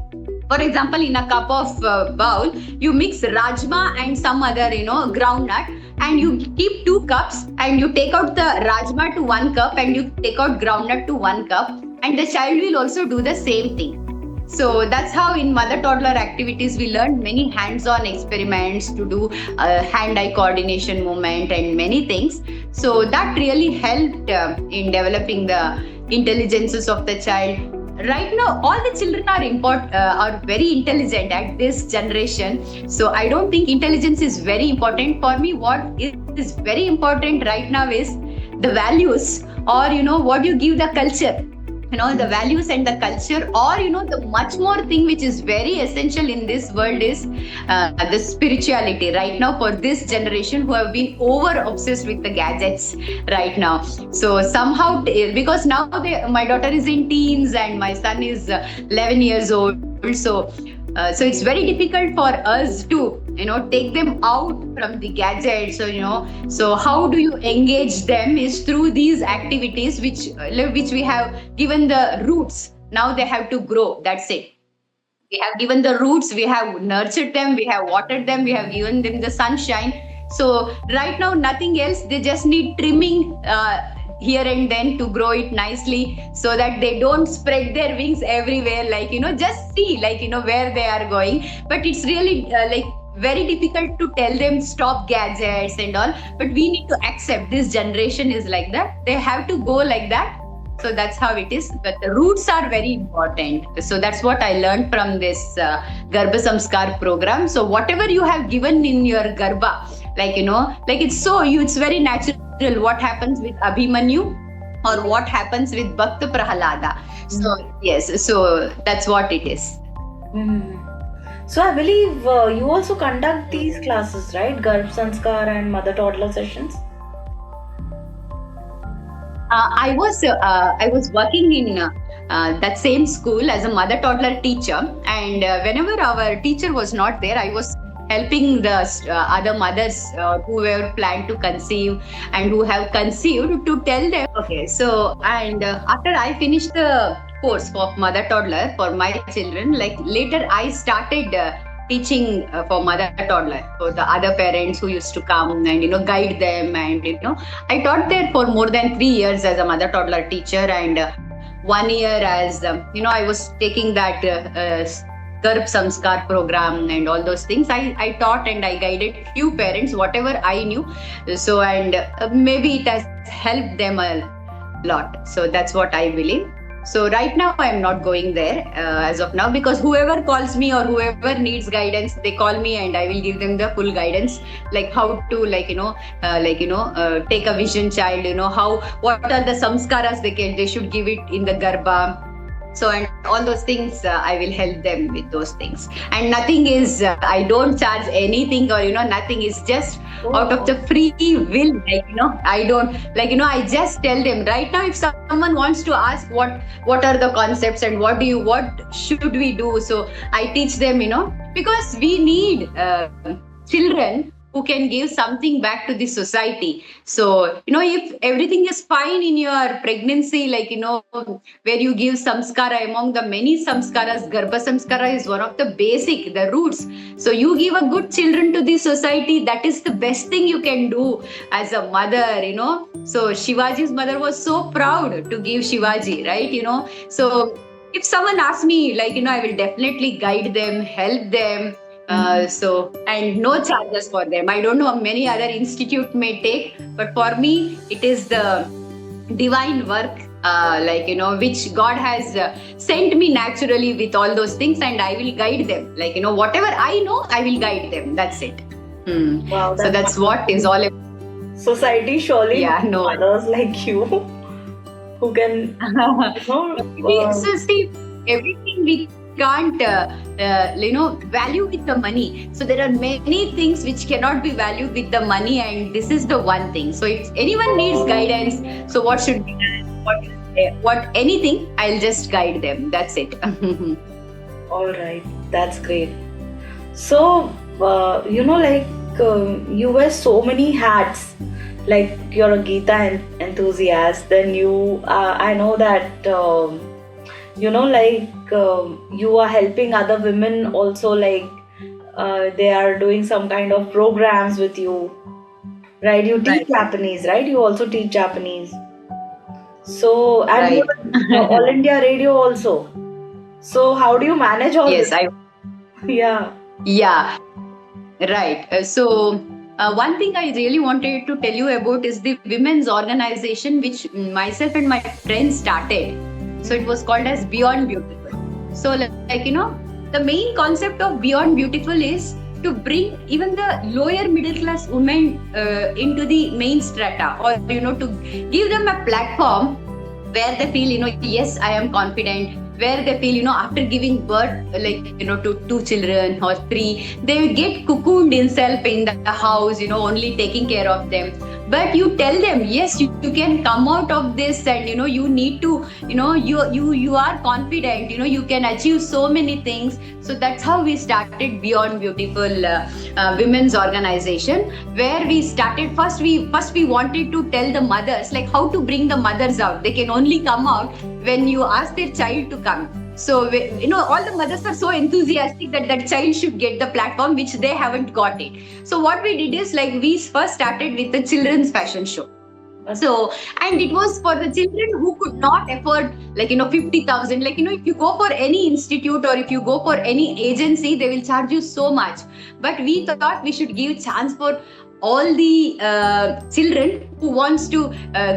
For example, in a cup of bowl, you mix rajma and some other, groundnut, and you keep 2 cups, and you take out the rajma to 1 cup, and you take out groundnut to 1 cup. and the child will also do the same thing. So that's how in mother toddler activities we learned many hands-on experiments to do hand-eye coordination movement and many things. So that really helped in developing the intelligences of the child. Right now all the children are very intelligent at this generation. So I don't think intelligence is very important. For me, what is very important right now is the values, or what you give the culture, the values and the culture, or the much more thing which is very essential in this world is the spirituality right now for this generation who have been over obsessed with the gadgets right now. So somehow, because now my daughter is in teens and my son is 11 years old, so it's very difficult for us to take them out from the gadgets. So how do you engage them is through these activities which we have given the roots. Now they have to grow, that's it. We have given the roots, we have nurtured them, we have watered them, we have given them the sunshine. So right now nothing else, they just need trimming here and then to grow it nicely, so that they don't spread their wings everywhere, just see where they are going. But it's really very difficult to tell them stop gadgets and all, but we need to accept this generation is like that, they have to go like that. So that's how it is, but the roots are very important. So that's what I learned from this Garbha Samskar program. So whatever you have given in your Garbha, it's very natural what happens with Abhimanyu or what happens with Bhakta Prahalada. So yes, so that's what it is. So I believe you also conduct these classes, right? Garbha Sanskar and mother toddler sessions. I was working in that same school as a mother toddler teacher, and whenever our teacher was not there, I was helping the other mothers who were planned to conceive and who have conceived, to tell them. Okay, so and after I finished the course of mother toddler for my children, later I started teaching for mother toddler for the other parents who used to come and guide them, and I taught there for more than 3 years as a mother toddler teacher, and 1 year as I was taking that Garbha Samskar program and all those things. I taught and I guided few parents whatever I knew. So and maybe it has helped them a lot. So that's what I believe. So right now I am not going there as of now, because whoever calls me or whoever needs guidance, they call me and I will give them the full guidance, like how to take a vision child, what are the samskaras they should give it in the Garbha. So and all those things I will help them with those things, and nothing is I don't charge anything, or nothing, is just out of the free will, I don't I just tell them. Right now if someone wants to ask what are the concepts and what should we do, so I teach them, because we need children who can give something back to the society. So, if everything is fine in your pregnancy, where you give samskara, among the many samskaras, Garbha Samskara is one of the basic, the roots. So you give a good children to the society, that is the best thing you can do as a mother, So Shivaji's mother was so proud to give Shivaji, right? So if someone asks me, I will definitely guide them, help them. And no charges for them. I don't know how many other institute may take, but for me, it is the divine work, which God has sent me naturally with all those things, and I will guide them. Whatever I know, I will guide them. That's it. Wow, so that's what is all about. Society surely others like you who can, So see, everything we can't value with the money. So there are many things which cannot be valued with the money, and this is the one thing. So if anyone needs guidance, so what should be done, what anything, I'll just guide them. That's it. All right, that's great. So you wear so many hats. Like you're a Gita enthusiast, then you I know that you are helping other women also, they are doing some kind of programs with you, right? You teach Japanese, right? You also teach Japanese. So, and you Right. were All India Radio also. So, how do you manage all Yes, this? Yeah. yeah, right. One thing I really wanted to tell you about is the women's organization which myself and my friends started. So it was called as Beyond Beautiful. So the main concept of Beyond Beautiful is to bring even the lower middle class women into the main strata, or to give them a platform where they feel, yes, I am confident, where they feel, after giving birth, to two children or three, they get cocooned themselves in the house, only taking care of them. But you tell them, yes, you can come out of this, and you need to, you are confident, you can achieve so many things. So that's how we started Beyond Beautiful women's organization, where we started first we wanted to tell the mothers, like, how to bring the mothers out. They can only come out when you ask their child to come. So all the mothers are so enthusiastic that that child should get the platform which they haven't got it. So what we did is, like, we first started with the children's fashion show. So, and it was for the children who could not afford 50,000. If you go for any institute or if you go for any agency, they will charge you so much. But we thought we should give chance for all the children who wants to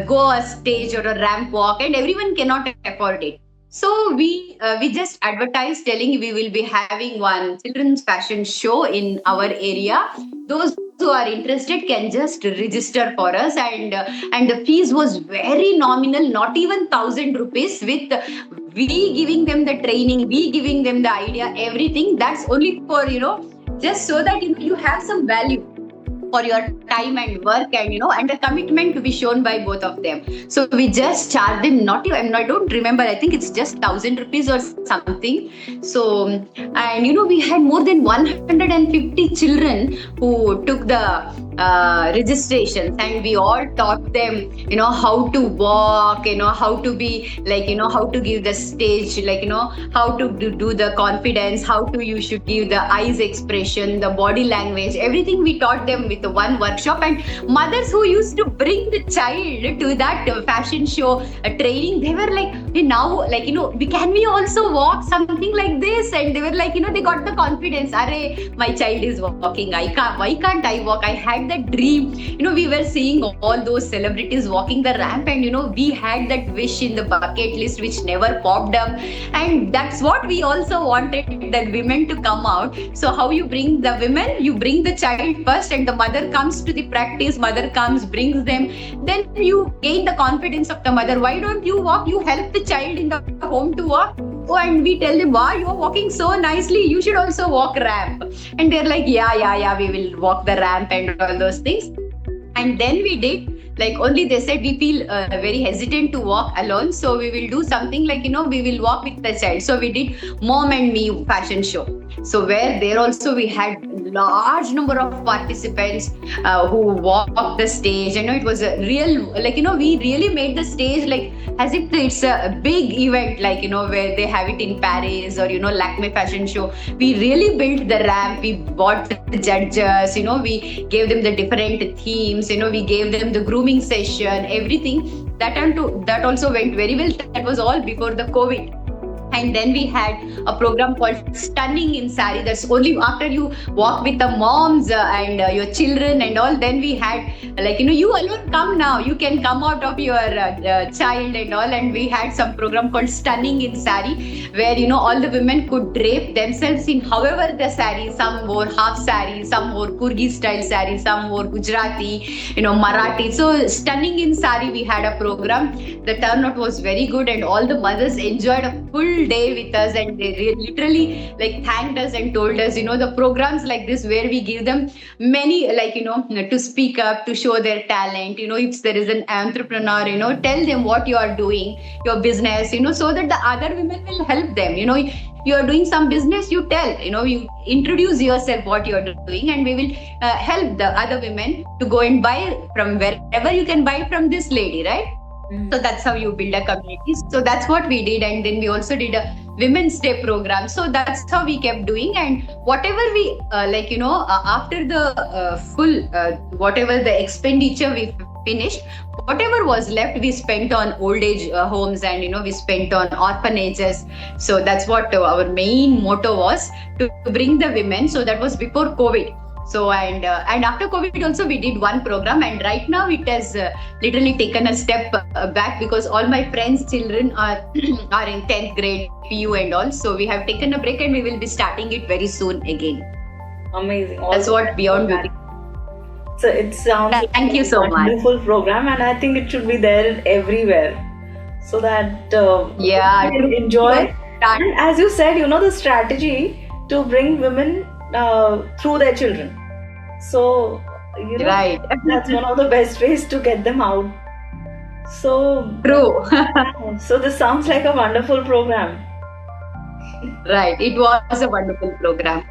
go a stage or a ramp walk, and everyone cannot afford it. So we just advertised telling we will be having one children's fashion show in our area. Those who are interested can just register for us, and the fees was very nominal, not even 1,000 rupees. With we giving them the training, we giving them the idea, everything. That's only for just so that you have some value for your time and work, and the commitment to be shown by both of them. So we just charge them, not even, I don't remember, I think it's just 1,000 rupees or something. So, and we had more than 150 children who took the registrations, and we all taught them how to walk, how to be how to give the stage, how to do the confidence, how to you should give the eyes expression, the body language, everything we taught them with the one workshop. And mothers who used to bring the child to that fashion show training, they were like, hey, now can we also walk something like this? And they were like, they got the confidence. Arey, my child is walking, why can't I walk? I had that dream. We were seeing all those celebrities walking the ramp, and we had that wish in the bucket list which never popped up. And that's what we also wanted, that women to come out. So how you bring the women? You bring the child first, and the mother comes to the practice, mother comes, brings them, then you gain the confidence of the mother. Why don't you walk? You help the child in the home to walk. Oh, and we tell them, wow, you're walking so nicely, you should also walk ramp. And they're like, yeah, we will walk the ramp and all those things. And then we did, only they said we feel very hesitant to walk alone, so we will do something we will walk with the child. So we did Mom and Me fashion show. So where there also we had large number of participants who walked the stage. It was a real, we really made the stage as if it's a big event, where they have it in Paris or Lakme fashion show. We really built the ramp, we bought the judges, we gave them the different themes, we gave them the grooming session, everything. That also went very well. That was all before the COVID. And then we had a program called Stunning in Sari. That's only after you walk with the moms and your children and all. Then we had you alone come now. You can come out of your child and all. And we had some program called Stunning in Sari, where all the women could drape themselves in however the sari. Some wore half sari, some wore Kurgi style sari, some wore Gujarati, Marathi. So Stunning in Sari, we had a program. The turnout was very good, and all the mothers enjoyed a full day with us, and they literally thanked us and told us, the programs like this where we give them many to speak up, to show their talent, if there is an entrepreneur, tell them what you are doing, your business, so that the other women will help them. You are doing some business, you tell, you introduce yourself what you are doing, and we will help the other women to go and buy from wherever you can buy from this lady, right? So that's how you build a community. So that's what we did. And then we also did a Women's Day program. So that's how we kept doing. And whatever we, after the full, whatever the expenditure we finished, whatever was left, we spent on old age homes, and we spent on orphanages. So that's what our main motto was, to bring the women. So that was before COVID. So and after COVID also we did one program, and right now it has literally taken a step back, because all my friends' children are are in 10th grade, PU and all. So we have taken a break, and we will be starting it very soon again. Amazing. That's what Beyond Beauty. So it sounds Thank you so much. Wonderful program, and I think it should be there everywhere, so that Yeah, we can enjoy. And as you said, the strategy to bring women through their children. So right. that's one of the best ways to get them out. So True. So this sounds like a wonderful program. Right. It was a wonderful program.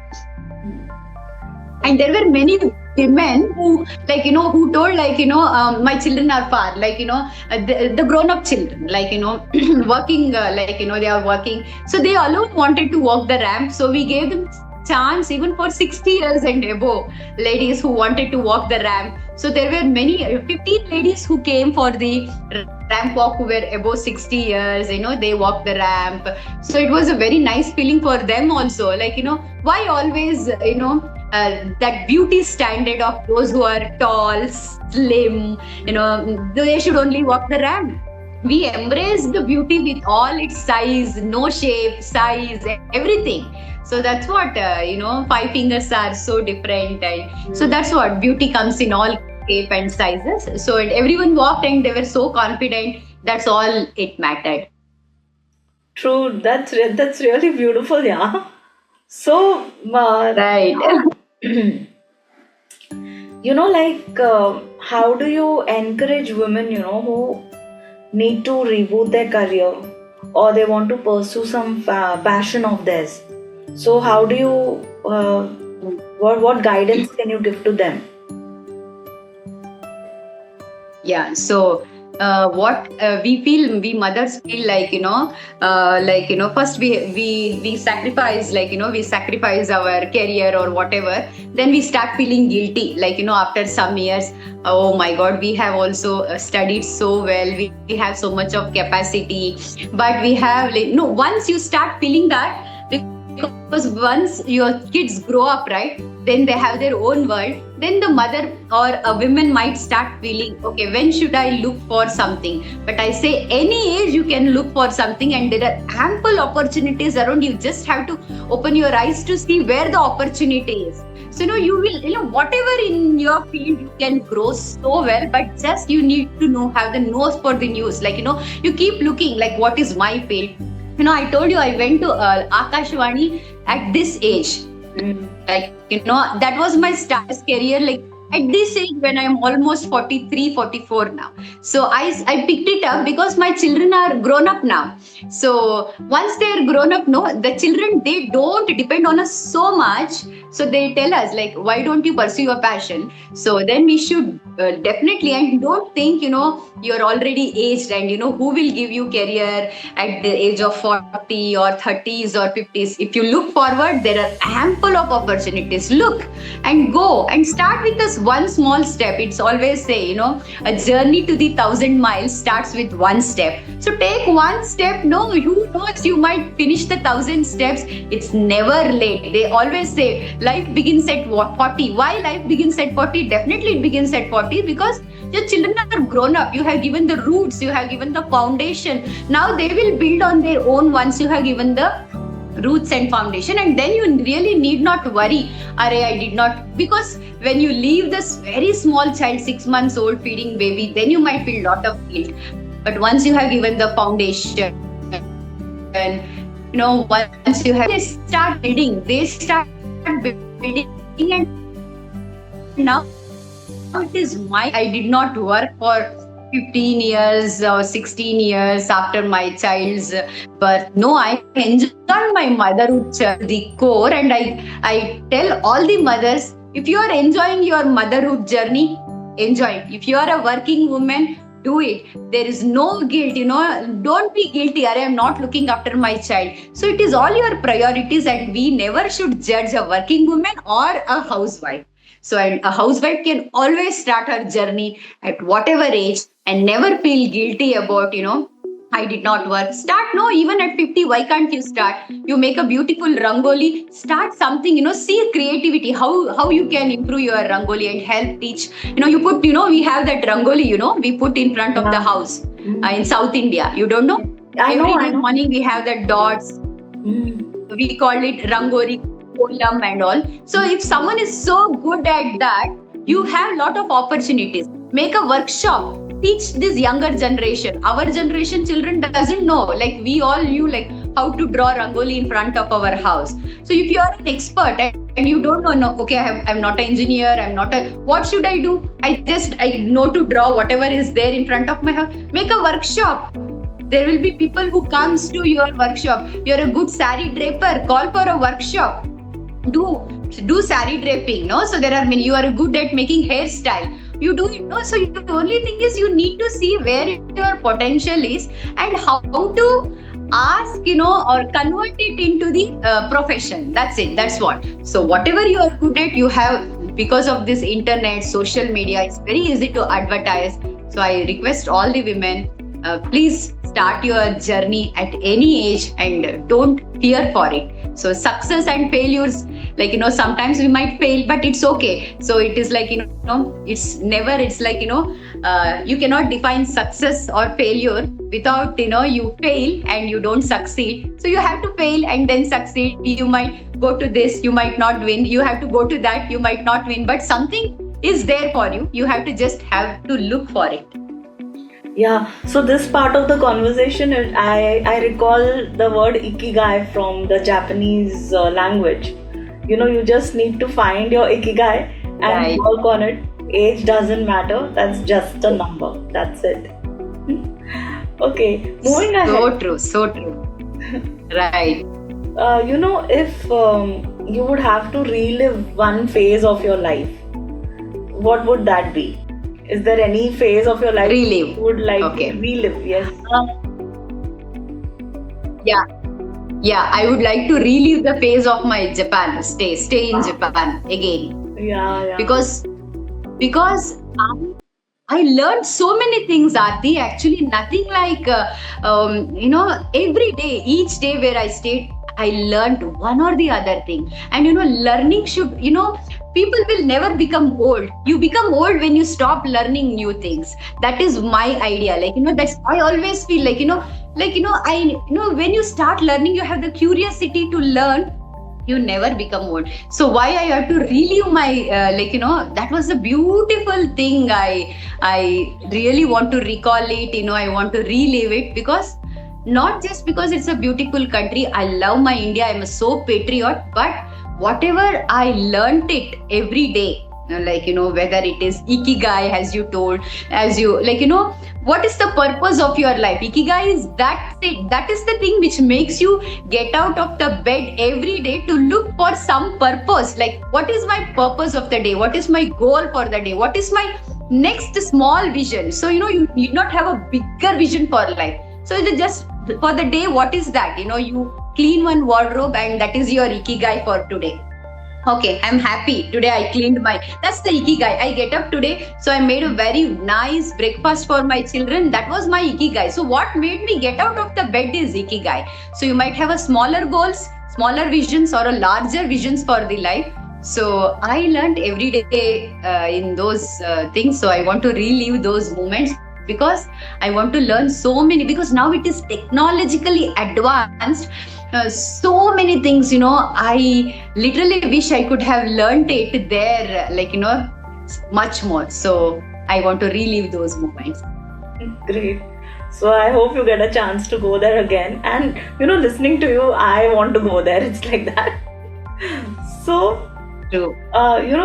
And there were many women who, who told, my children are far, the grown-up children, working, they are working. So they alone wanted to walk the ramp. So we gave them chance even for 60 years and above ladies who wanted to walk the ramp. So there were many 15 ladies who came for the ramp walk who were above 60 years. They walked the ramp. So it was a very nice feeling for them also. Why always that beauty standard of those who are tall, slim, they should only walk the ramp. We embrace the beauty with all its size, no shape, size, everything. So that's what, 5 fingers are so different. And so that's what beauty comes in all shape and sizes. So everyone walked and they were so confident. That's all it mattered. True. That's really beautiful. Yeah. So, right. How do you encourage women, who need to reboot their career, or they want to pursue some passion of theirs? So how do you, what guidance can you give to them? Yeah, so what we mothers feel first we sacrifice, we sacrifice our career or whatever. Then we start feeling guilty, after some years. Oh my God, we have also studied so well. We have so much of capacity, but we have once you start feeling that, because once your kids grow up, right, then they have their own world, then the mother or a woman might start feeling, okay, when should I look for something? But I say any age you can look for something, and there are ample opportunities around. You just have to open your eyes to see where the opportunity is. So you will, whatever in your field you can grow so well, but just you need to have the nose for the news. You keep looking what is my field. I told you I went to Akashvani at this age. That was my start career. At this age, when I'm almost 43, 44 now. So I picked it up because my children are grown up now. So once they're grown up, the children, they don't depend on us so much. So they tell us, why don't you pursue your passion? So then we should definitely, and don't think, you're already aged and, who will give you career at the age of 40 or 30s or 50s. If you look forward, there are ample of opportunities. Look and go and start with this one small step. It's always say, a journey to the 1,000 miles starts with one step. So take one step. Who knows, you might finish the 1,000 steps. It's never late. They always say life begins at 40. Why life begins at 40? Definitely it begins at 40 because your children are grown up. You have given the roots. You have given the foundation. Now they will build on their own once you have given the roots and foundation, and then you really need not worry, I did not, because when you leave this very small child, 6 months old, feeding baby, then you might feel a lot of guilt. But once you have given the foundation, and once you have, they start building, and now it is I did not work for 15 years or 16 years after my child's birth. No, I enjoyed my motherhood to the core, and I tell all the mothers, if you are enjoying your motherhood journey, enjoy it. If you are a working woman, do it. There is no guilt, don't be guilty. I am not looking after my child. So it is all your priorities, and we never should judge a working woman or a housewife. So a housewife can always start her journey at whatever age and never feel guilty about, I did not work. Start, no, even at 50, why can't you start? You make a beautiful rangoli, start something, see creativity, how you can improve your rangoli and help teach. You put, we have that rangoli, we put in front of the house in South India. You don't know? Every day morning we have that dots. We call it rangoli, kolam and all. So if someone is so good at that, you have lot of opportunities. Make a workshop. Teach this younger generation. Our generation children doesn't know. Like we all knew like how to draw rangoli in front of our house. So if you are an expert and you don't know, no, okay, I'm not an engineer. What should I do? I know to draw whatever is there in front of my house. Make a workshop. There will be people who comes to your workshop. You're a good sari draper. Call for a workshop. Do sari draping. No, so there are many. You are good at making hairstyle. You do it, no? So the only thing is you need to see where your potential is and how to ask, or convert it into the profession. That's it. That's what. So whatever you are good at, you have, because of this internet, social media, it's very easy to advertise. So I request all the women, please start your journey at any age and don't fear for it. So success and failures, sometimes we might fail, but it's okay. So it is like, it's like, you cannot define success or failure without, you fail and you don't succeed. So you have to fail and then succeed. You might go to this, you might not win. You have to go to that, you might not win, but something is there for you. You have to look for it. Yeah, so this part of the conversation, I recall the word ikigai from the Japanese language. You just need to find your ikigai and work on it. Age doesn't matter. That's just a number. That's it. Okay, moving ahead. So true. Right. If you would have to relive one phase of your life, what would that be? Is there any phase of your life relive you would like to relive? Yes. Yeah, I would like to relive the phase of my Japan. Stay in Japan again. Yeah. Because I learned so many things, Aarti. Actually, nothing like every day, each day where I stayed, I learned one or the other thing. And learning should, people will never become old. You become old when you stop learning new things. That is my idea. That's, I always feel like, when you start learning, you have the curiosity to learn. You never become old. So why I have to relive my, that was a beautiful thing. I really want to recall it. I want to relive it because not just because it's a beautiful country. I love my India. I'm so patriot, but whatever I learned it every day, whether it is ikigai, as you told, what is the purpose of your life? Ikigai is that thing. That is the thing which makes you get out of the bed every day to look for some purpose. Like, what is my purpose of the day? What is my goal for the day? What is my next small vision? So, you need not have a bigger vision for life. So it is just for the day, what is that? You clean one wardrobe and that is your ikigai for today. Okay, I'm happy. Today I cleaned that's the ikigai. I get up today, so I made a very nice breakfast for my children. That was my ikigai. So what made me get out of the bed is ikigai. So you might have a smaller goals, smaller visions or a larger visions for the life. So I learned every day in those things. So I want to relive those moments because I want to learn so many, because now it is technologically advanced. So many things, I literally wish I could have learned it there, much more. So I want to relive those moments. Great. So I hope you get a chance to go there again. And, listening to you, I want to go there. It's like that. So, true.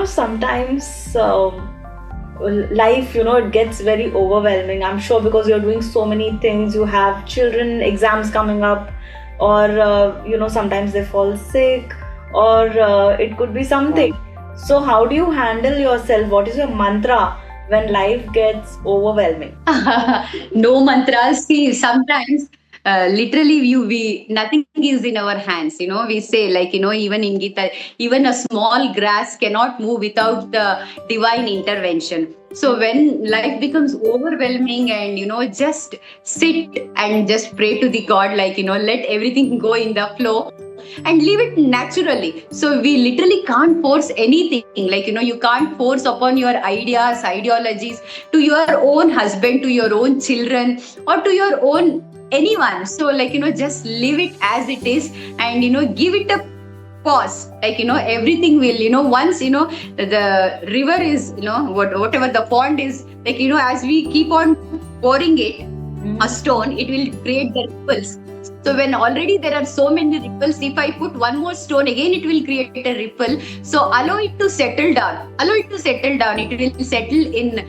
Sometimes life, it gets very overwhelming. I'm sure because you're doing so many things. You have children, exams coming up. Or, sometimes they fall sick, or it could be something. So how do you handle yourself? What is your mantra when life gets overwhelming? No mantras. See, sometimes literally we nothing is in our hands. We say, like, even in Gita, even a small grass cannot move without the divine intervention. So when life becomes overwhelming, and just sit and just pray to the God, like, let everything go in the flow and leave it naturally. So we literally can't force anything. Like, you can't force upon your ideas, ideologies to your own husband, to your own children, or to your own anyone. So, like, just leave it as it is, and give it a pause. Like, everything will, once the river is, whatever the pond is, like, as we keep on pouring it a stone, it will create the ripples. So when already there are so many ripples, if I put one more stone, again it will create a ripple. So allow it to settle down. It will settle in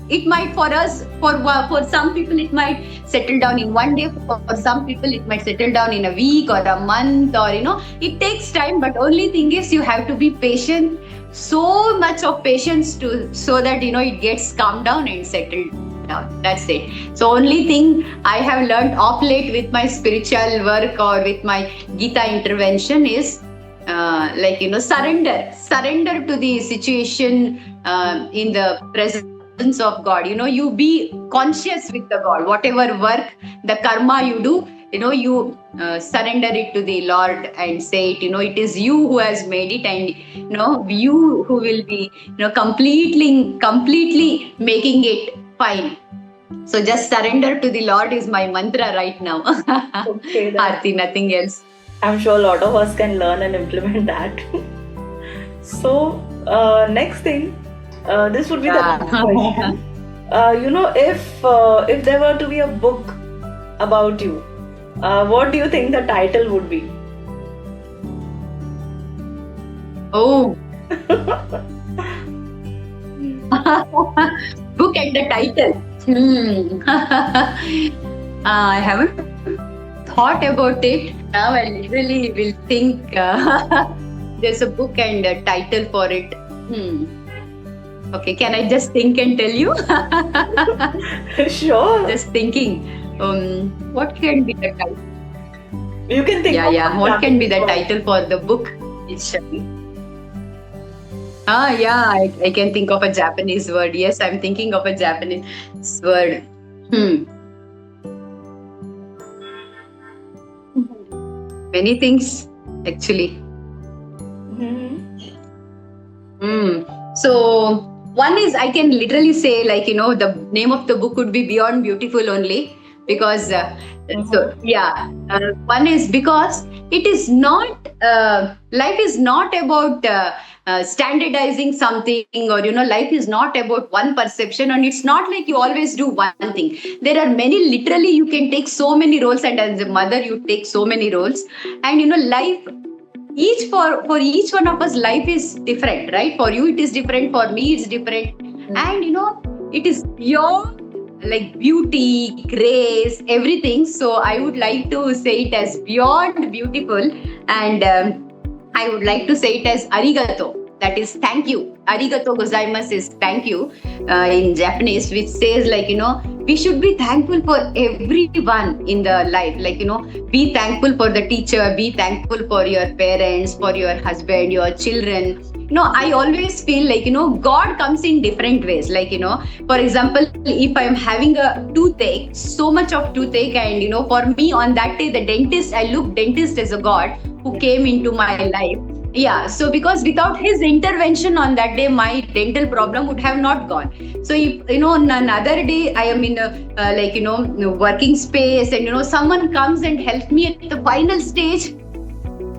it might, for us, for some people it might settle down in one day. For some people it might settle down in a week or a month, or it takes time. But only thing is, you have to be patient. So much of patience so that it gets calmed down and settled down. That's it. So only thing I have learned of late with my spiritual work or with my Gita intervention is surrender to the situation in the presence of God. You be conscious with the God. Whatever work, the karma you do, you surrender it to the Lord and say it. It is you who has made it, and you who will be completely making it fine. So just surrender to the Lord is my mantra right now. Okay, Aarti, nothing else. I'm sure a lot of us can learn and implement that. So next thing, this would be the last question. If there were to be a book about you, what do you think the title would be? Oh. Book and the title. I haven't thought about it. Now I literally will think there's a book and a title for it. Okay, can I just think and tell you? Sure. Just thinking. What can be the title? You can think. What can be the title for the book? I can think of a Japanese word. Yes, I'm thinking of a Japanese word. Many things, actually. So one is, I can literally say, like, the name of the book would be Beyond Beautiful only, because one is because it is not, life is not about standardizing something, or life is not about one perception, and it's not like you always do one thing. There are many, literally you can take so many roles, and as a mother you take so many roles, and life, for each one of us, life is different, right? For you it is different, for me it's different. And it is pure, like, beauty, grace, everything. So I would like to say it as Beyond Beautiful, and I would like to say it as arigato. That is thank you. Arigato gozaimasu is thank you in Japanese, which says, like, we should be thankful for everyone in the life. Like, be thankful for the teacher, be thankful for your parents, for your husband, your children. I always feel like, God comes in different ways. Like, for example, if I'm having a toothache, so much of toothache, and, for me on that day, the dentist, I look dentist as a God who came into my life. Yeah, so because without his intervention on that day, my dental problem would have not gone. So if, on another day, I am in a, working space, and, someone comes and helps me at the final stage.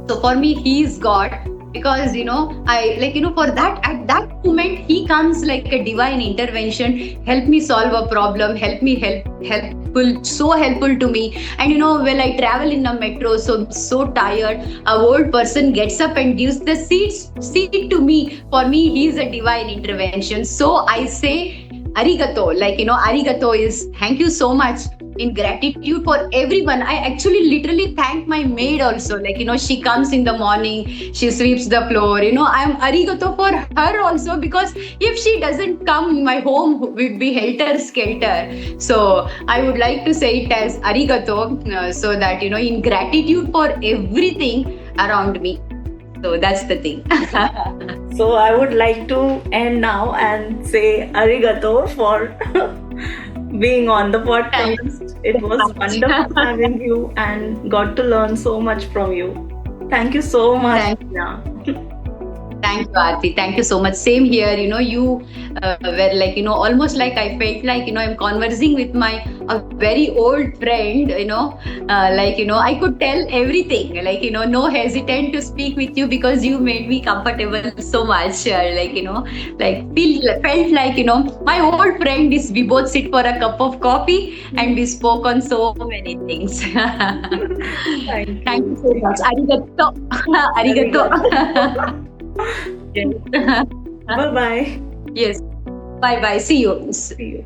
So for me, he is God. Because, for that, at that moment, he comes like a divine intervention, help me solve a problem, so helpful to me. And, when I travel in a metro, so tired, a old person gets up and gives the seat to me. For me, he is a divine intervention. So I say, arigato, arigato is thank you so much. in gratitude for everyone. I actually literally thank my maid also. Like, she comes in the morning, she sweeps the floor. I'm arigato for her also, because if she doesn't come, my home would be helter skelter. So I would like to say it as arigato, so that, in gratitude for everything around me. So that's the thing. So I would like to end now and say arigato for being on the podcast. It was wonderful having you and got to learn so much from you. Thank you so much. Thank you, Aarti. Thank you so much. Same here. You were like, almost like I felt like, I'm conversing with a very old friend, I could tell everything, like, no hesitant to speak with you, because you made me comfortable so much. Felt like, my old friend is, we both sit for a cup of coffee and we spoke on so many things. Thank you so much. Arigato. Arigato. Bye bye. Yes. Bye bye. See you. See you.